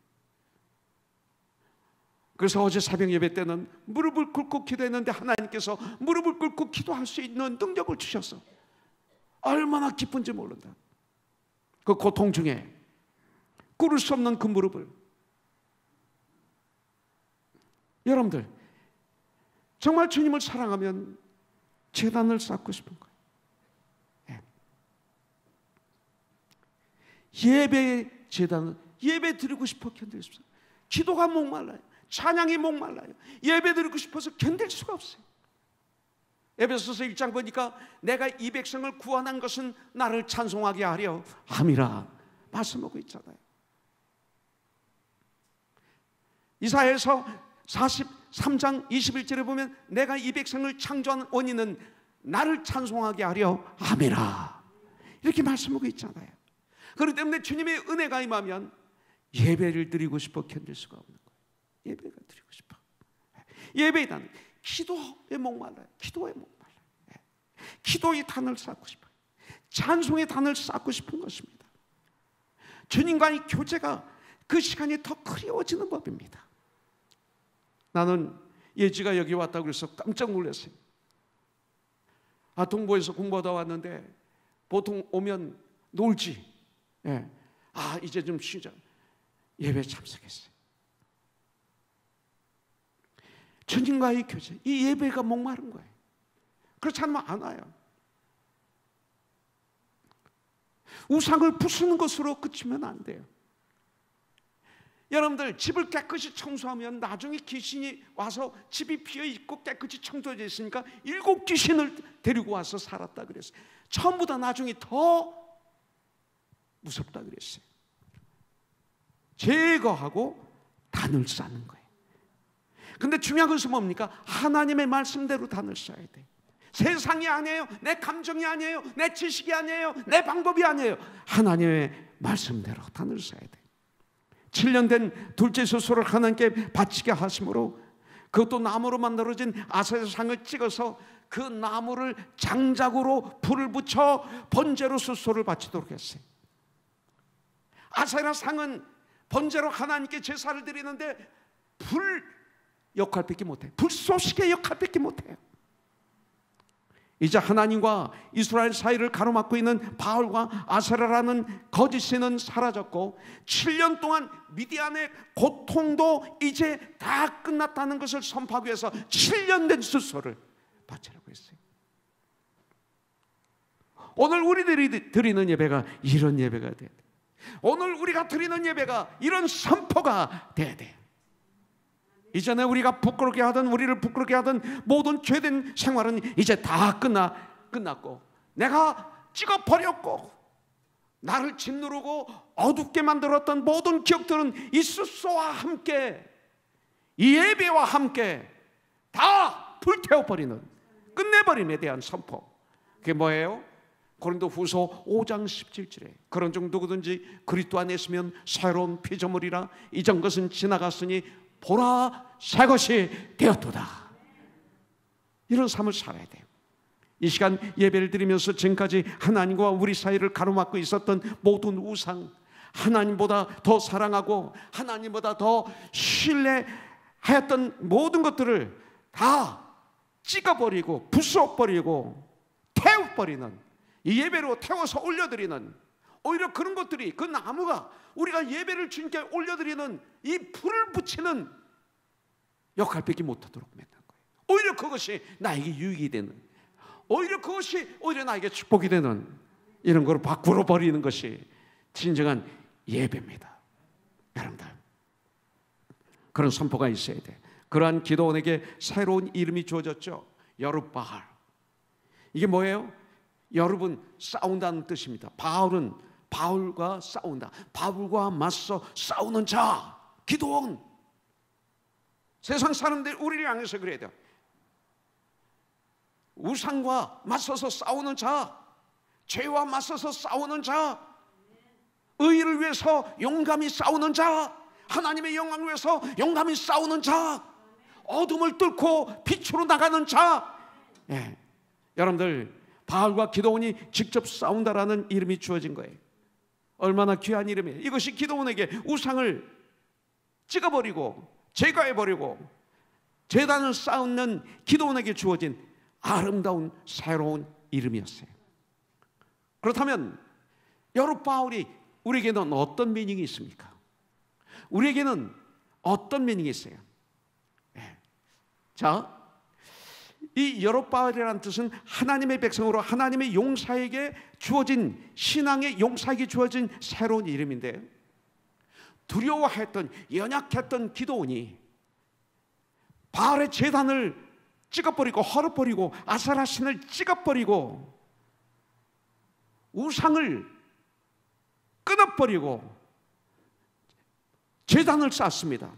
A: 그래서 어제 새벽 예배 때는 무릎을 꿇고 기도했는데 하나님께서 무릎을 꿇고 기도할 수 있는 능력을 주셨어. 얼마나 기쁜지 모른다. 그 고통 중에 꿇을 수 없는 그 무릎을, 여러분들 정말 주님을 사랑하면 제단을 쌓고 싶은 거예요. 예배의 제단은 예배 드리고 싶어 견딜 수 없어요. 기도가 목말라요. 찬양이 목말라요. 예배 드리고 싶어서 견딜 수가 없어요. 에베소서 1장 보니까 내가 이 백성을 구원한 것은 나를 찬송하게 하려 함이라 말씀하고 있잖아요. 이사야에서 43장 21절에 보면 내가 이 백성을 창조한 원인은 나를 찬송하게 하려 함이라, 이렇게 말씀하고 있잖아요. 그렇기 때문에 주님의 은혜가 임하면 예배를 드리고 싶어 견딜 수가 없는 거예요. 예배가 드리고 싶어. 예배의 단, 기도에 목말라요. 기도에 목말라요. 기도의 단을 쌓고 싶어요. 찬송의 단을 쌓고 싶은 것입니다. 주님과의 교제가 그 시간이 더 그리워지는 법입니다. 나는 예지가 여기 왔다고 그래서 깜짝 놀랐어요. 동부에서 공부하다 왔는데 보통 오면 놀지. 이제 좀 쉬자. 예배에 참석했어요. 주님과의 교제, 이 예배가 목마른 거예요. 그렇지 않으면 안 와요. 우상을 부수는 것으로 그치면 안 돼요. 여러분들 집을 깨끗이 청소하면 나중에 귀신이 와서 집이 비어있고 깨끗이 청소되어 있으니까 7 귀신을 데리고 와서 살았다 그랬어요. 처음보다 나중에 더 무섭다 그랬어요. 제거하고 단을 쌓는 거예요. 근데 중요한 것은 뭡니까? 하나님의 말씀대로 단을 쌓아야 돼요. 세상이 아니에요. 내 감정이 아니에요. 내 지식이 아니에요. 내 방법이 아니에요. 하나님의 말씀대로 단을 쌓아야 돼요. 7년 된 둘째 숫소를 하나님께 바치게 하심으로 그것도 나무로 만들어진 아사라상을 찍어서 그 나무를 장작으로 불을 붙여 번제로 숫소를 바치도록 했어요. 아사라상은 번제로 하나님께 제사를 드리는데 불 역할밖에 못해요. 불쏘시개 역할밖에 못해요. 이제 하나님과 이스라엘 사이를 가로막고 있는 바알과 아세라라는 거짓신은 사라졌고 7년 동안 미디안의 고통도 이제 다 끝났다는 것을 선포하기 위해서 7년 된 숫소를 바치라고 했어요. 오늘 우리들이 드리는 예배가 이런 예배가 돼야 돼. 오늘 우리가 드리는 예배가 이런 선포가 돼야 돼. 이전에 우리가 부끄럽게 하던, 우리를 부끄럽게 하던 모든 죄된 생활은 이제 다 끝났고 내가 찍어버렸고 나를 짓누르고 어둡게 만들었던 모든 기억들은 이 숫소와 함께, 이 예배와 함께 다 불태워버리는, 끝내버림에 대한 선포. 그게 뭐예요? 고린도후서 5장 17절에 그런 중 누구든지 그리스도 안에 있으면 새로운 피조물이라 이전 것은 지나갔으니 보라 새 것이 되었도다. 이런 삶을 살아야 돼요. 이 시간 예배를 드리면서 지금까지 하나님과 우리 사이를 가로막고 있었던 모든 우상, 하나님보다 더 사랑하고 하나님보다 더 신뢰하였던 모든 것들을 다 찍어버리고 부숴버리고 태워버리는, 이 예배로 태워서 올려드리는, 오히려 그런 것들이, 그 나무가 우리가 예배를 주님께 올려드리는 이 불을 붙이는 역할밖에 못하도록 만든 거예요. 오히려 그것이 나에게 유익이 되는, 오히려 그것이 오히려 나에게 축복이 되는 이런 걸 바꾸어 버리는 것이 진정한 예배입니다. 여러분들, 그런 선포가 있어야 돼. 그러한 기도원에게 새로운 이름이 주어졌죠. 여룻바알. 이게 뭐예요? 여룹은 싸운다는 뜻입니다. 바울은 바울과 싸운다. 바울과 맞서 싸우는 자, 기도원. 세상 사람들 우리를 향해서 그래야 돼요. 우상과 맞서서 싸우는 자, 죄와 맞서서 싸우는 자, 의를 위해서 용감히 싸우는 자, 하나님의 영광을 위해서 용감히 싸우는 자, 어둠을 뚫고 빛으로 나가는 자. 예. 여러분들, 바알과 기도원이 직접 싸운다라는 이름이 주어진 거예요. 얼마나 귀한 이름이에요. 이것이 기도원에게 우상을 찍어버리고 제거해버리고 제단을 쌓는 기도원에게 주어진 아름다운 새로운 이름이었어요. 그렇다면 여룻바알이 우리에게는 어떤 미닝이 있습니까? 우리에게는 어떤 미닝이 있어요? 자, 이 여룻바알이라는 뜻은 하나님의 백성으로 하나님의 용사에게 주어진, 신앙의 용사에게 주어진 새로운 이름인데, 두려워했던, 연약했던 기도원이 바알의 제단을 찍어버리고 헐어버리고 아세라 신을 찍어버리고 우상을 끊어버리고 제단을 쌓습니다.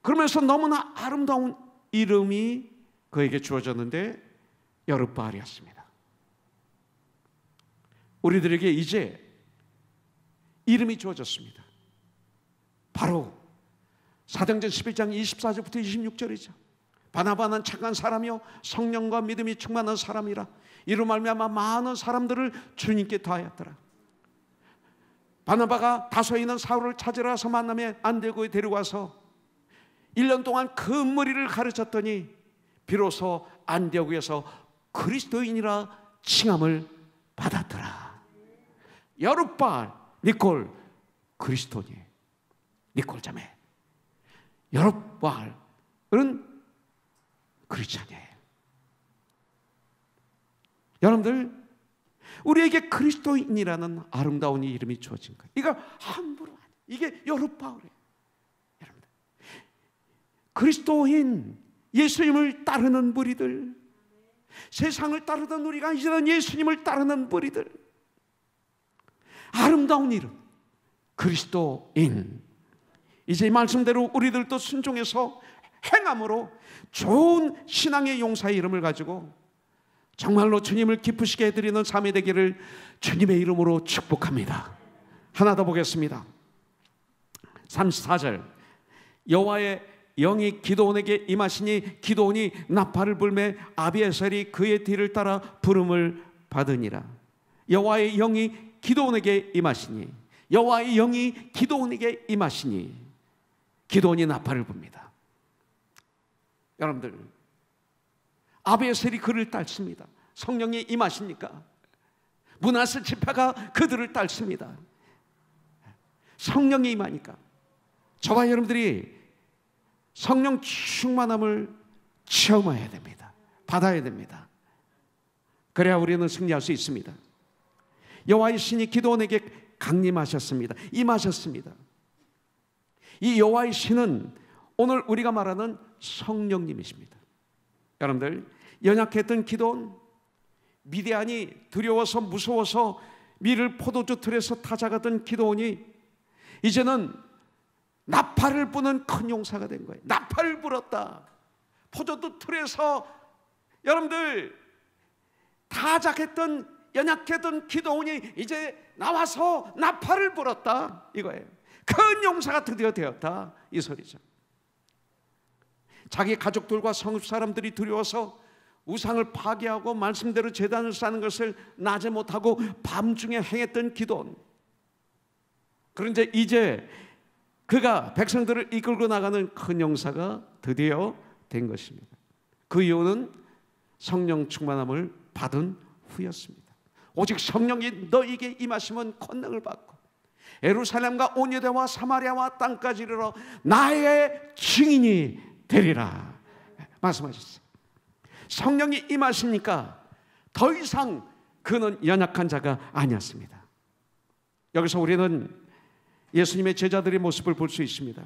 A: 그러면서 너무나 아름다운 이름이 그에게 주어졌는데 여룻바알이었습니다. 우리들에게 이제 이름이 주어졌습니다. 바로 사도행전 11장 24절부터 26절이죠. 바나바는 착한 사람이요 성령과 믿음이 충만한 사람이라 이로 말미암아 많은 사람들을 주님께 더하였더라. 바나바가 다소에 있는 사울을 찾으러 와서 만나면 안디고에 데리고 와서 1년 동안 그 머리를 가르쳤더니 비로소 안디옥에서 그리스도인이라 칭함을 받았더라. 여룻바알, 니콜, 그리스도니, 니콜 자매. 여룻바알은 크리스찬이에요. 여러분들, 우리에게 그리스도인이라는 아름다운 이름이 주어진 거예요. 이거 함부로 아니에요. 이게 여룻바알이에요. 여러분들, 그리스도인, 예수님을 따르는 무리들, 세상을 따르던 우리가 이제는 예수님을 따르는 무리들, 아름다운 이름 그리스도인. 이제 이 말씀대로 우리들도 순종해서 행함으로 좋은 신앙의 용사의 이름을 가지고 정말로 주님을 기쁘시게 해드리는 삶이 되기를 주님의 이름으로 축복합니다. 하나 더 보겠습니다. 34절, 여호와의 영이 기드온에게 임하시니 기드온이 나팔을 불매 아비에셀이 그의 뒤를 따라 부름을 받으니라. 여호와의 영이 기드온에게 임하시니, 여호와의 영이 기드온에게 임하시니 기드온이 나팔을 붑니다. 여러분들, 아비에셀이 그를 따릅니다. 성령이 임하시니까 므낫세 지파가 그들을 따릅니다. 성령이 임하니까 저와 여러분들이 성령 충만함을 체험해야 됩니다. 받아야 됩니다. 그래야 우리는 승리할 수 있습니다. 여호와의 신이 기드온에게 강림하셨습니다. 임하셨습니다. 이 여호와의 신은 오늘 우리가 말하는 성령님이십니다. 여러분들, 연약했던 기드온, 미디안이 두려워서 무서워서 밀을 포도주 틀에서 타작하던 기드온이 이제는 나팔을 부는 큰 용사가 된 거예요. 나팔을 불었다. 포도주 틀에서 여러분들, 타작했던 연약했던 기도원이 이제 나와서 나팔을 불었다 이거예요. 큰 용사가 드디어 되었다 이 소리죠. 자기 가족들과 성읍 사람들이 두려워서 우상을 파괴하고 말씀대로 제단을 쌓는 것을 낮에 못하고 밤중에 행했던 기도원, 그런데 이제 그가 백성들을 이끌고 나가는 큰 용사가 드디어 된 것입니다. 그 이유는 성령 충만함을 받은 후였습니다. 오직 성령이 너에게 임하시면 권능을 받고 예루살렘과 온 유대와 사마리아와 땅까지 이르러 나의 증인이 되리라 말씀하셨어요. 성령이 임하시니까 더 이상 그는 연약한 자가 아니었습니다. 여기서 우리는 예수님의 제자들의 모습을 볼 수 있습니다.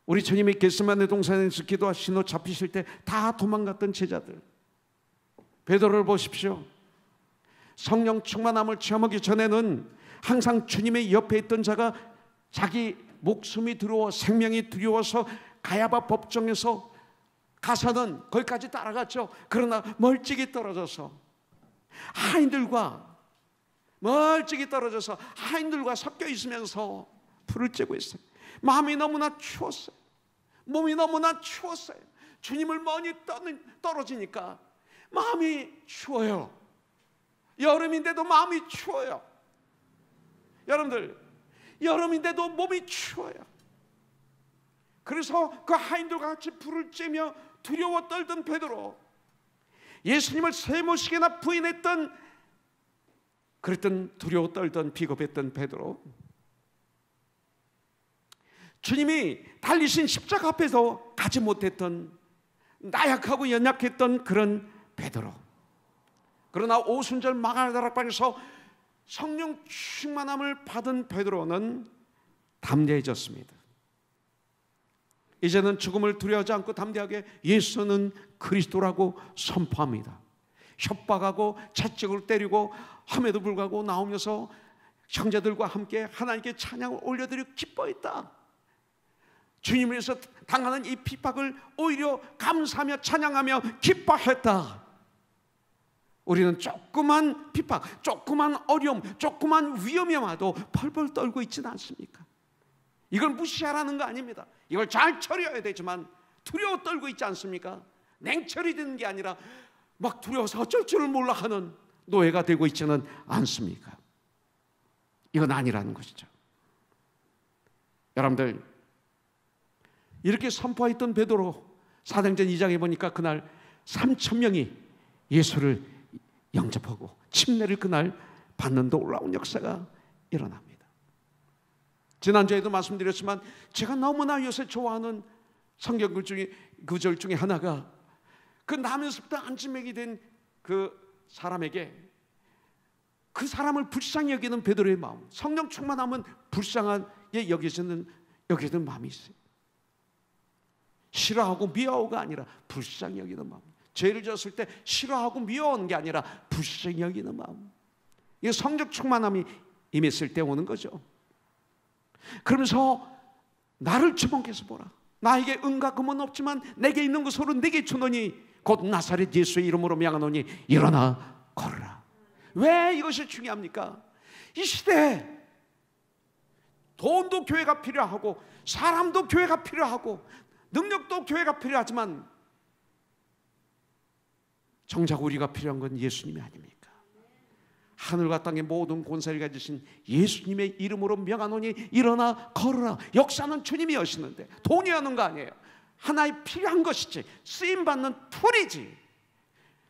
A: 우리 주님이 겟세마네 동산에서 기도하신 후 잡히실 때 다 도망갔던 제자들, 베드로를 보십시오. 성령 충만함을 체험하기 전에는 항상 주님의 옆에 있던 자가 자기 목숨이 두려워 생명이 두려워서 가야바 법정에서 가서는 거기까지 따라갔죠. 그러나 멀찍이 떨어져서 하인들과 섞여 있으면서 불을 쬐고 있어요. 마음이 너무나 추웠어요. 몸이 너무나 추웠어요. 주님을 멀리 떨어지니까 마음이 추워요. 여름인데도 마음이 추워요. 여러분들, 여름인데도 몸이 추워요. 그래서 그 하인들과 같이 불을 쬐며 두려워 떨던 베드로, 예수님을 3번씩이나 부인했던, 그랬던 두려워 떨던 비겁했던 베드로, 주님이 달리신 십자가 앞에서 가지 못했던 나약하고 연약했던 그런 베드로, 그러나 오순절 마가다락방에서 성령 충만함을 받은 베드로는 담대해졌습니다. 이제는 죽음을 두려워하지 않고 담대하게 예수는 그리스도라고 선포합니다. 협박하고 채찍으로 때리고 함에도 불구하고 나오면서 형제들과 함께 하나님께 찬양을 올려드리고 기뻐했다. 주님을 위해서 당하는 이 핍박을 오히려 감사하며 찬양하며 기뻐했다. 우리는 조그만 핍박, 조그만 어려움, 조그만 위험이 와도 펄펄 떨고 있지는 않습니까? 이걸 무시하라는 거 아닙니다. 이걸 잘 처리해야 되지만 두려워 떨고 있지 않습니까? 냉철이 되는 게 아니라 막 두려워서 어쩔 줄을 몰라 하는 노예가 되고 있지는 않습니까? 이건 아니라는 것이죠. 여러분들, 이렇게 선포했던 베드로, 사도행전 2장에 보니까 그날 3,000명이 예수를 영접하고 침례를 그날 받는 놀라운 역사가 일어납니다. 지난주에도 말씀드렸지만 제가 너무나 요새 좋아하는 성경 구절 중에 하나가 그 나면서부터 안지맥이 된 그 사람에게 그 사람을 불쌍히 여기는 베드로의 마음, 성령 충만하면 불쌍하게 여기는 마음이 있어요. 싫어하고 미워하고가 아니라 불쌍히 여기는 마음. 죄를 지었을 때 싫어하고 미워하는 게 아니라 불쌍히 여기는 마음. 이게 성령 충만함이 임했을 때 오는 거죠. 그러면서 나를 주목해서 보라. 나에게 은과 금은 없지만 내게 있는 것으로 내게 주노니 곧 나사렛 예수의 이름으로 명하노니 일어나 걸어라. 왜 이것이 중요합니까? 이 시대에 돈도 교회가 필요하고 사람도 교회가 필요하고 능력도 교회가 필요하지만 정작 우리가 필요한 건 예수님이 아닙니까? 하늘과 땅의 모든 권세를 가지신 예수님의 이름으로 명하노니 일어나 걸어라. 역사는 주님이 하시는데 돈이 하는 거 아니에요. 하나의 필요한 것이지, 쓰임받는 툴이지.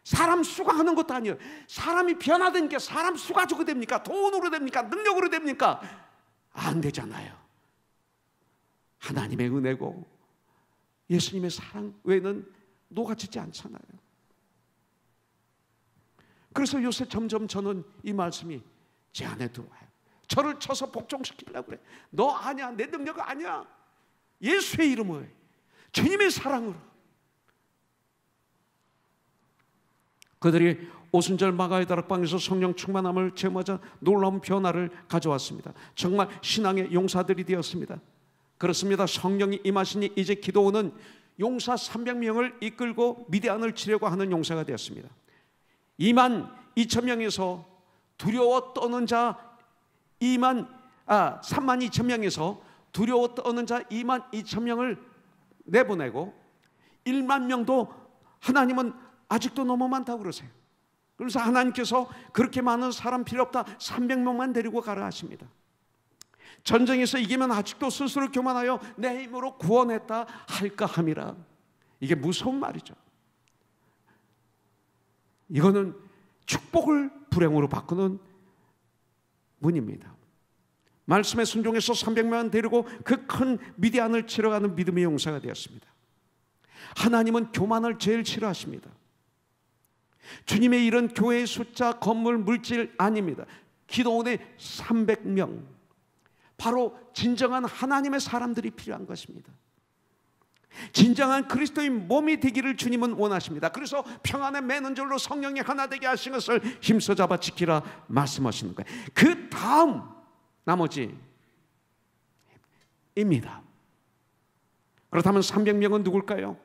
A: 사람 수가 하는 것도 아니에요. 사람이 변화된 게 사람 수 가지고 됩니까? 돈으로 됩니까? 능력으로 됩니까? 안 되잖아요. 하나님의 은혜고 예수님의 사랑 외에는 녹아지지 않잖아요. 그래서 요새 점점 저는 이 말씀이 제 안에 들어와요. 저를 쳐서 복종시키려고 그래. 너 아니야, 내 능력 아니야. 예수의 이름으로, 주님의 사랑으로. 그들이 오순절 마가의 다락방에서 성령 충만함을 체험하자 놀라운 변화를 가져왔습니다. 정말 신앙의 용사들이 되었습니다. 그렇습니다. 성령이 임하시니 이제 기도원은 용사 300명을 이끌고 미디안을 치려고 하는 용사가 되었습니다. 22,000명에서 두려워 떠는 자 32,000명에서 두려워 떠는 자 22,000명을 내보내고 1만 명도 하나님은 아직도 너무 많다고 그러세요. 그래서 하나님께서 그렇게 많은 사람 필요 없다, 300명만 데리고 가라 하십니다. 전쟁에서 이기면 아직도 스스로 교만하여 내 힘으로 구원했다 할까 함이라. 이게 무서운 말이죠. 이거는 축복을 불행으로 바꾸는 문입니다. 말씀에 순종해서 300만 데리고 그 큰 미디안을 치러 가는 믿음의 용사가 되었습니다. 하나님은 교만을 제일 싫어하십니다. 주님의 일은 교회의 숫자, 건물, 물질 아닙니다. 기도원의 300명, 바로 진정한 하나님의 사람들이 필요한 것입니다. 진정한 그리스도의 몸이 되기를 주님은 원하십니다. 그래서 평안의 매는절로 성령이 하나 되게 하신 것을 힘써 잡아 지키라 말씀하시는 거예요. 그 다음 나머지입니다. 그렇다면 300명은 누굴까요?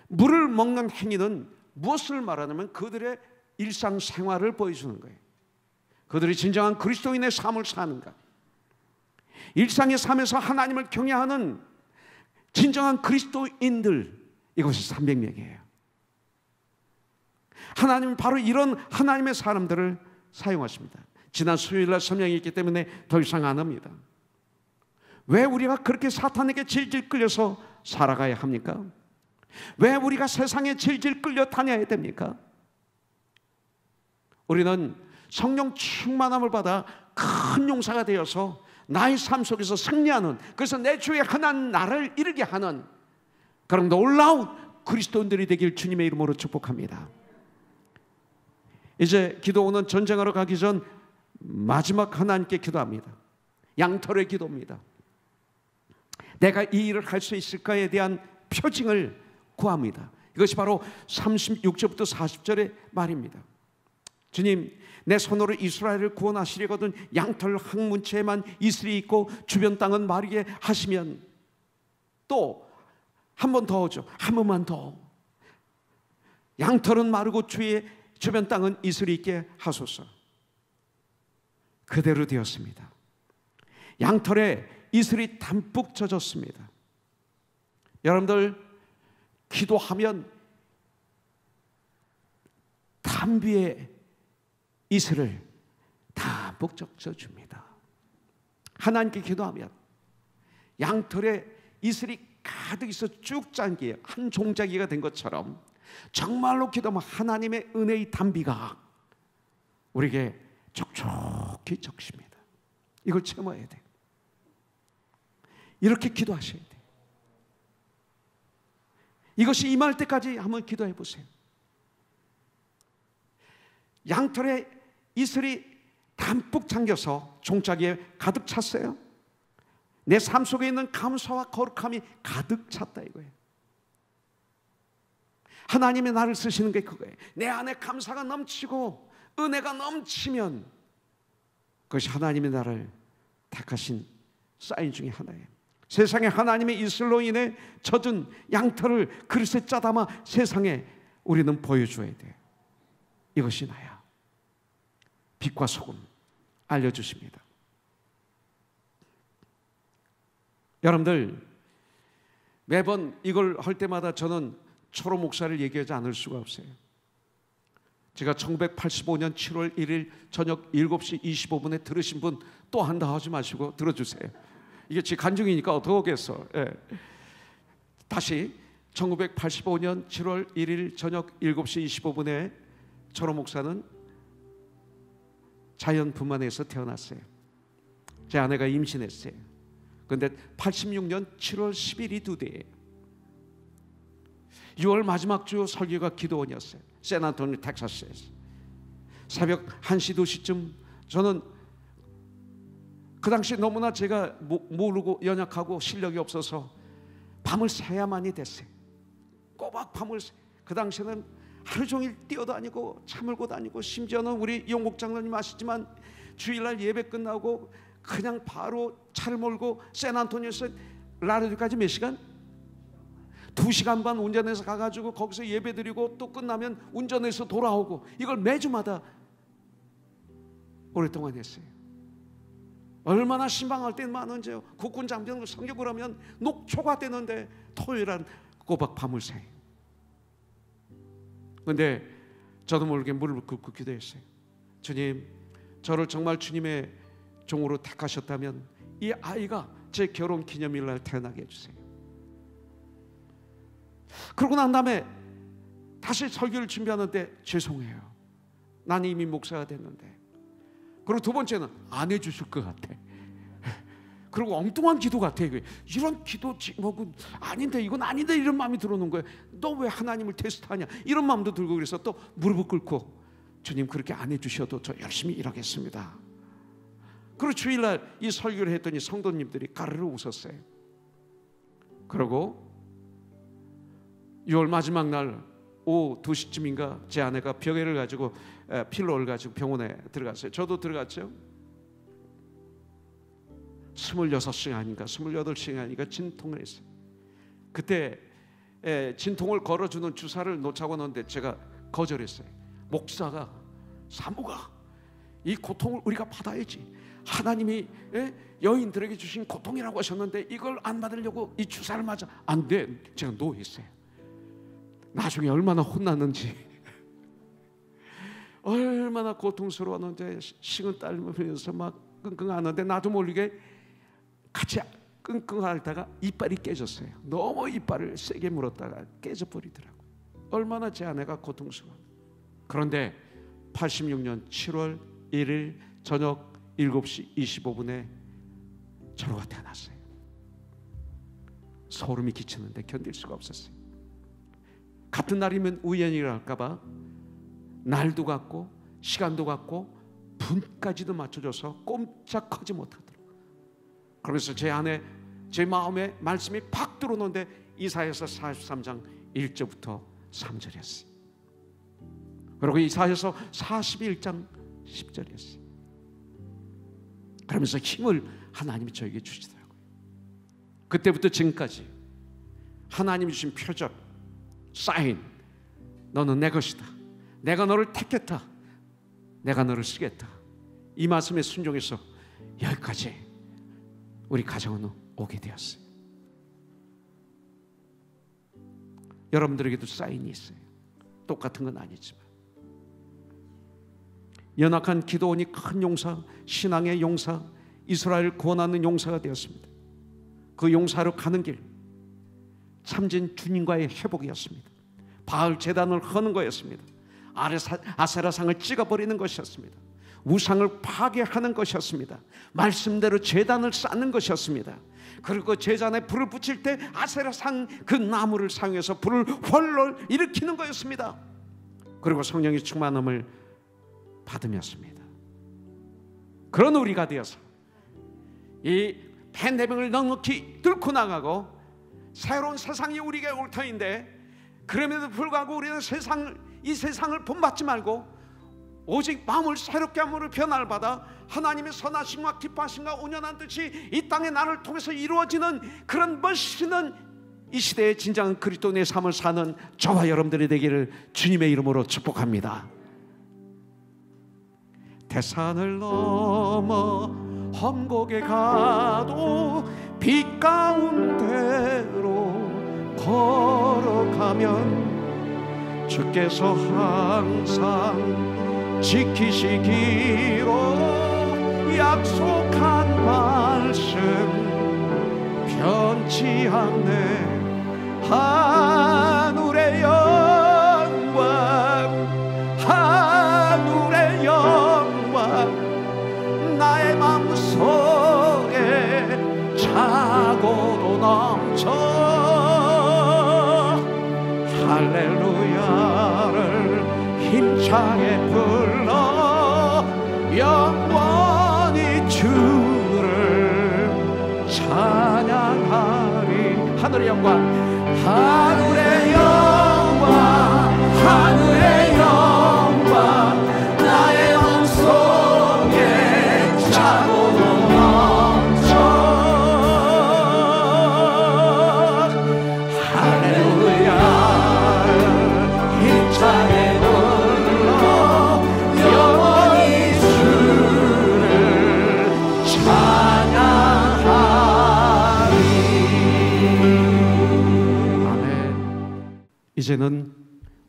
A: 물을 먹는 행위는 무엇을 말하냐면 그들의 일상생활을 보여주는 거예요. 그들이 진정한 그리스도인의 삶을 사는가, 일상의 삶에서 하나님을 경외하는 진정한 그리스도인들, 이것이 300명이에요. 하나님은 바로 이런 하나님의 사람들을 사용하십니다. 지난 수요일날 설명이 있기 때문에 더 이상 안 합니다. 왜 우리가 그렇게 사탄에게 질질 끌려서 살아가야 합니까? 왜 우리가 세상에 질질 끌려 다녀야 됩니까? 우리는 성령 충만함을 받아 큰 용사가 되어서 나의 삶 속에서 승리하는, 그래서 내 주의 하나님 나라를 이루게 하는 그런 놀라운 그리스도인들이 되길 주님의 이름으로 축복합니다. 이제 기도원은 전쟁하러 가기 전 마지막 하나님께 기도합니다. 양털의 기도입니다. 내가 이 일을 할 수 있을까에 대한 표징을 구합니다. 이것이 바로 36절부터 40절의 말입니다. 주님, 내 손으로 이스라엘을 구원하시려거든 양털 한 문체에만 이슬이 있고 주변 땅은 마르게 하시면, 또 한 번 더 오죠. 한 번만 더. 양털은 마르고 주변 땅은 이슬이 있게 하소서. 그대로 되었습니다. 양털에 이슬이 담뿍 젖었습니다. 여러분들, 기도하면 담비에 이슬을 담뿍 젖어줍니다. 하나님께 기도하면 양털에 이슬이 가득 있어 쭉 짠 게 한 종자기가 된 것처럼 정말로 기도하면 하나님의 은혜의 담비가 우리에게 촉촉히 적십니다. 이걸 체험해야 돼요. 이렇게 기도하셔야 돼요. 이것이 임할 때까지 한번 기도해 보세요. 양털에 이슬이 담뿍 잠겨서 종자기에 가득 찼어요. 내 삶 속에 있는 감사와 거룩함이 가득 찼다 이거예요. 하나님이 나를 쓰시는 게 그거예요. 내 안에 감사가 넘치고 은혜가 넘치면 그것이 하나님이 나를 택하신 사인 중에 하나예요. 세상에 하나님의 이슬로 인해 젖은 양털을 그릇에 짜담아 세상에 우리는 보여줘야 돼요. 이것이 나야. 빛과 소금 알려주십니다. 여러분들, 매번 이걸 할 때마다 저는 초로 목사를 얘기하지 않을 수가 없어요. 제가 1985년 7월 1일 저녁 7시 25분에 들으신 분 또 한다 하지 마시고 들어주세요. 이게 제 간증이니까 어떡하겠어. 예. 다시 1985년 7월 1일 저녁 7시 25분에 초로 목사는 자연분만에서 태어났어요. 제 아내가 임신했어요. 그런데 86년 7월 10일이 두 대예요. 6월 마지막 주 설교가 기도원이었어요. 샌안토니오 텍사스에서. 새벽 1시 2시쯤 저는 그 당시 너무나 제가 모르고 연약하고 실력이 없어서 밤을 새야만이 됐어요. 꼬박 밤을 그 당시에는 하루 종일 뛰어다니고 차물고 다니고, 심지어는 우리 용국 장로님 아시지만 주일날 예배 끝나고 그냥 바로 차를 몰고 샌안토니오에서 라레도까지 몇 시간? 2시간 반 운전해서 가가지고 거기서 예배드리고 또 끝나면 운전해서 돌아오고, 이걸 매주마다 오랫동안 했어요. 얼마나 신방할 때 많은지요. 국군 장병을 성격을 하면 녹초가 되는데 토요일은 꼬박 밤을 새요. 그런데 저도 모르게 무릎을 꿇고 기도했어요. 주님, 저를 정말 주님의 종으로 택하셨다면 이 아이가 제 결혼 기념일날 태어나게 해주세요. 그러고 난 다음에 다시 설교를 준비하는데 죄송해요, 난 이미 목사가 됐는데. 그리고 두 번째는 안 해주실 것 같아. 그리고 엉뚱한 기도 같아. 이런 기도 제목은 아닌데, 이건 아닌데, 이런 마음이 들어오는 거예요. 너 왜 하나님을 테스트하냐, 이런 마음도 들고. 그래서 또 무릎을 꿇고 주님, 그렇게 안 해주셔도 저 열심히 일하겠습니다. 그리고 주일날 이 설교를 했더니 성도님들이 가르르 웃었어요. 그리고 6월 마지막 날 오후 2시쯤인가 제 아내가 벽에를 가지고 필로를 가지고 병원에 들어갔어요. 저도 들어갔죠. 26시간인가 28시간인가 진통을 했어요. 그때 진통을 걸어주는 주사를 놓자고 하는데 제가 거절했어요. 목사가, 사모가, 이 고통을 우리가 받아야지. 하나님이 여인들에게 주신 고통이라고 하셨는데 이걸 안 받으려고 이 주사를 맞아. 안 돼. 제가 노했어요. 나중에 얼마나 혼났는지, 얼마나 고통스러웠는데, 식은 땀을 흘려서 막 끙끙하는데 나도 모르게 같이 끙끙하다가 이빨이 깨졌어요. 너무 이빨을 세게 물었다가 깨져버리더라고요. 얼마나 제 아내가 고통스러워. 그런데 86년 7월 1일 저녁 7시 25분에 저로가 태어났어요. 소름이 끼치는데 견딜 수가 없었어요. 같은 날이면 우연이랄까봐 날도 같고 시간도 같고 분까지도 맞춰줘서 꼼짝하지 못하더라고요. 그러면서 제 안에, 제 마음에 말씀이 팍 들어오는데 이사야서 43장 1절부터 3절이었어요. 그리고 이사야서 41장 10절이었어요. 그러면서 힘을 하나님이 저에게 주시더라고요. 그때부터 지금까지 하나님이 주신 표적, 사인, 너는 내 것이다, 내가 너를 택했다, 내가 너를 쓰겠다, 이 말씀에 순종해서 여기까지 우리 가정은 오게 되었어요. 여러분들에게도 사인이 있어요. 똑같은 건 아니지만 연약한 기도원이 큰 용사, 신앙의 용사, 이스라엘을 구원하는 용사가 되었습니다. 그 용사로 가는 길, 참진 주님과의 회복이었습니다. 바알 제단을 허는 거였습니다. 아세라상을 찍어버리는 것이었습니다. 우상을 파괴하는 것이었습니다. 말씀대로 제단을 쌓는 것이었습니다. 그리고 제단에 불을 붙일 때 아세라상 그 나무를 사용해서 불을 헐렁 일으키는 거였습니다. 그리고 성령의 충만함을 받으면습니다. 그런 우리가 되어서 이 팬데믹을 넉넉히 뚫고 나가고 새로운 세상이 우리에게 올 터인데, 그럼에도 불구하고 우리는 이 세상을 본받지 말고 오직 마음을 새롭게 함으로 변화를 받아 하나님의 선하심과 기뻐하심과 온전한 뜻이 이 땅에 나를 통해서 이루어지는 그런 멋있는 이 시대의 진정한 그리스도인의 삶을 사는 저와 여러분들이 되기를 주님의 이름으로 축복합니다. 태산을 넘어 험곡에 가도 빛 가운데로 걸어가면 주께서 항상 지키시기로 약속한 말씀 변치 않네. 하늘의 영광, 하늘의 영광, 나의 마음속에 차고도 넘쳐 할렐루야를 힘차게 불러 영원히 주를 찬양하리. 하늘의 영광, 하늘의 영광, 하늘의 영광, 나의 마음속에 차고도 넘쳐 할렐루야.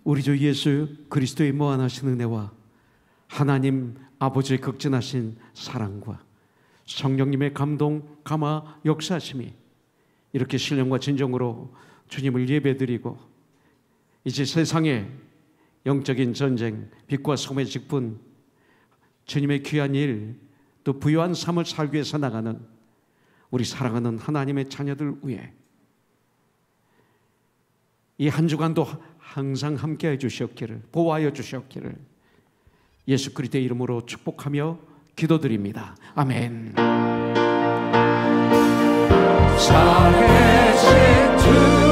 A: 우리 주 예수 그리스도의 무한하신 은혜와 하나님 아버지의 극진하신 사랑과 성령님의 감동, 감화, 역사하심이 이렇게 신령과 진정으로 주님을 예배드리고 이제 세상에 영적인 전쟁, 빛과 소금의 직분, 주님의 귀한 일, 또 부유한 삶을 살기 위해서 나가는 우리 사랑하는 하나님의 자녀들 위해 이 한 주간도 항상 함께해 주시옵기를, 보호하여 주시옵기를 예수 그리스도의 이름으로 축복하며 기도드립니다. 아멘.
B: 잘해진 주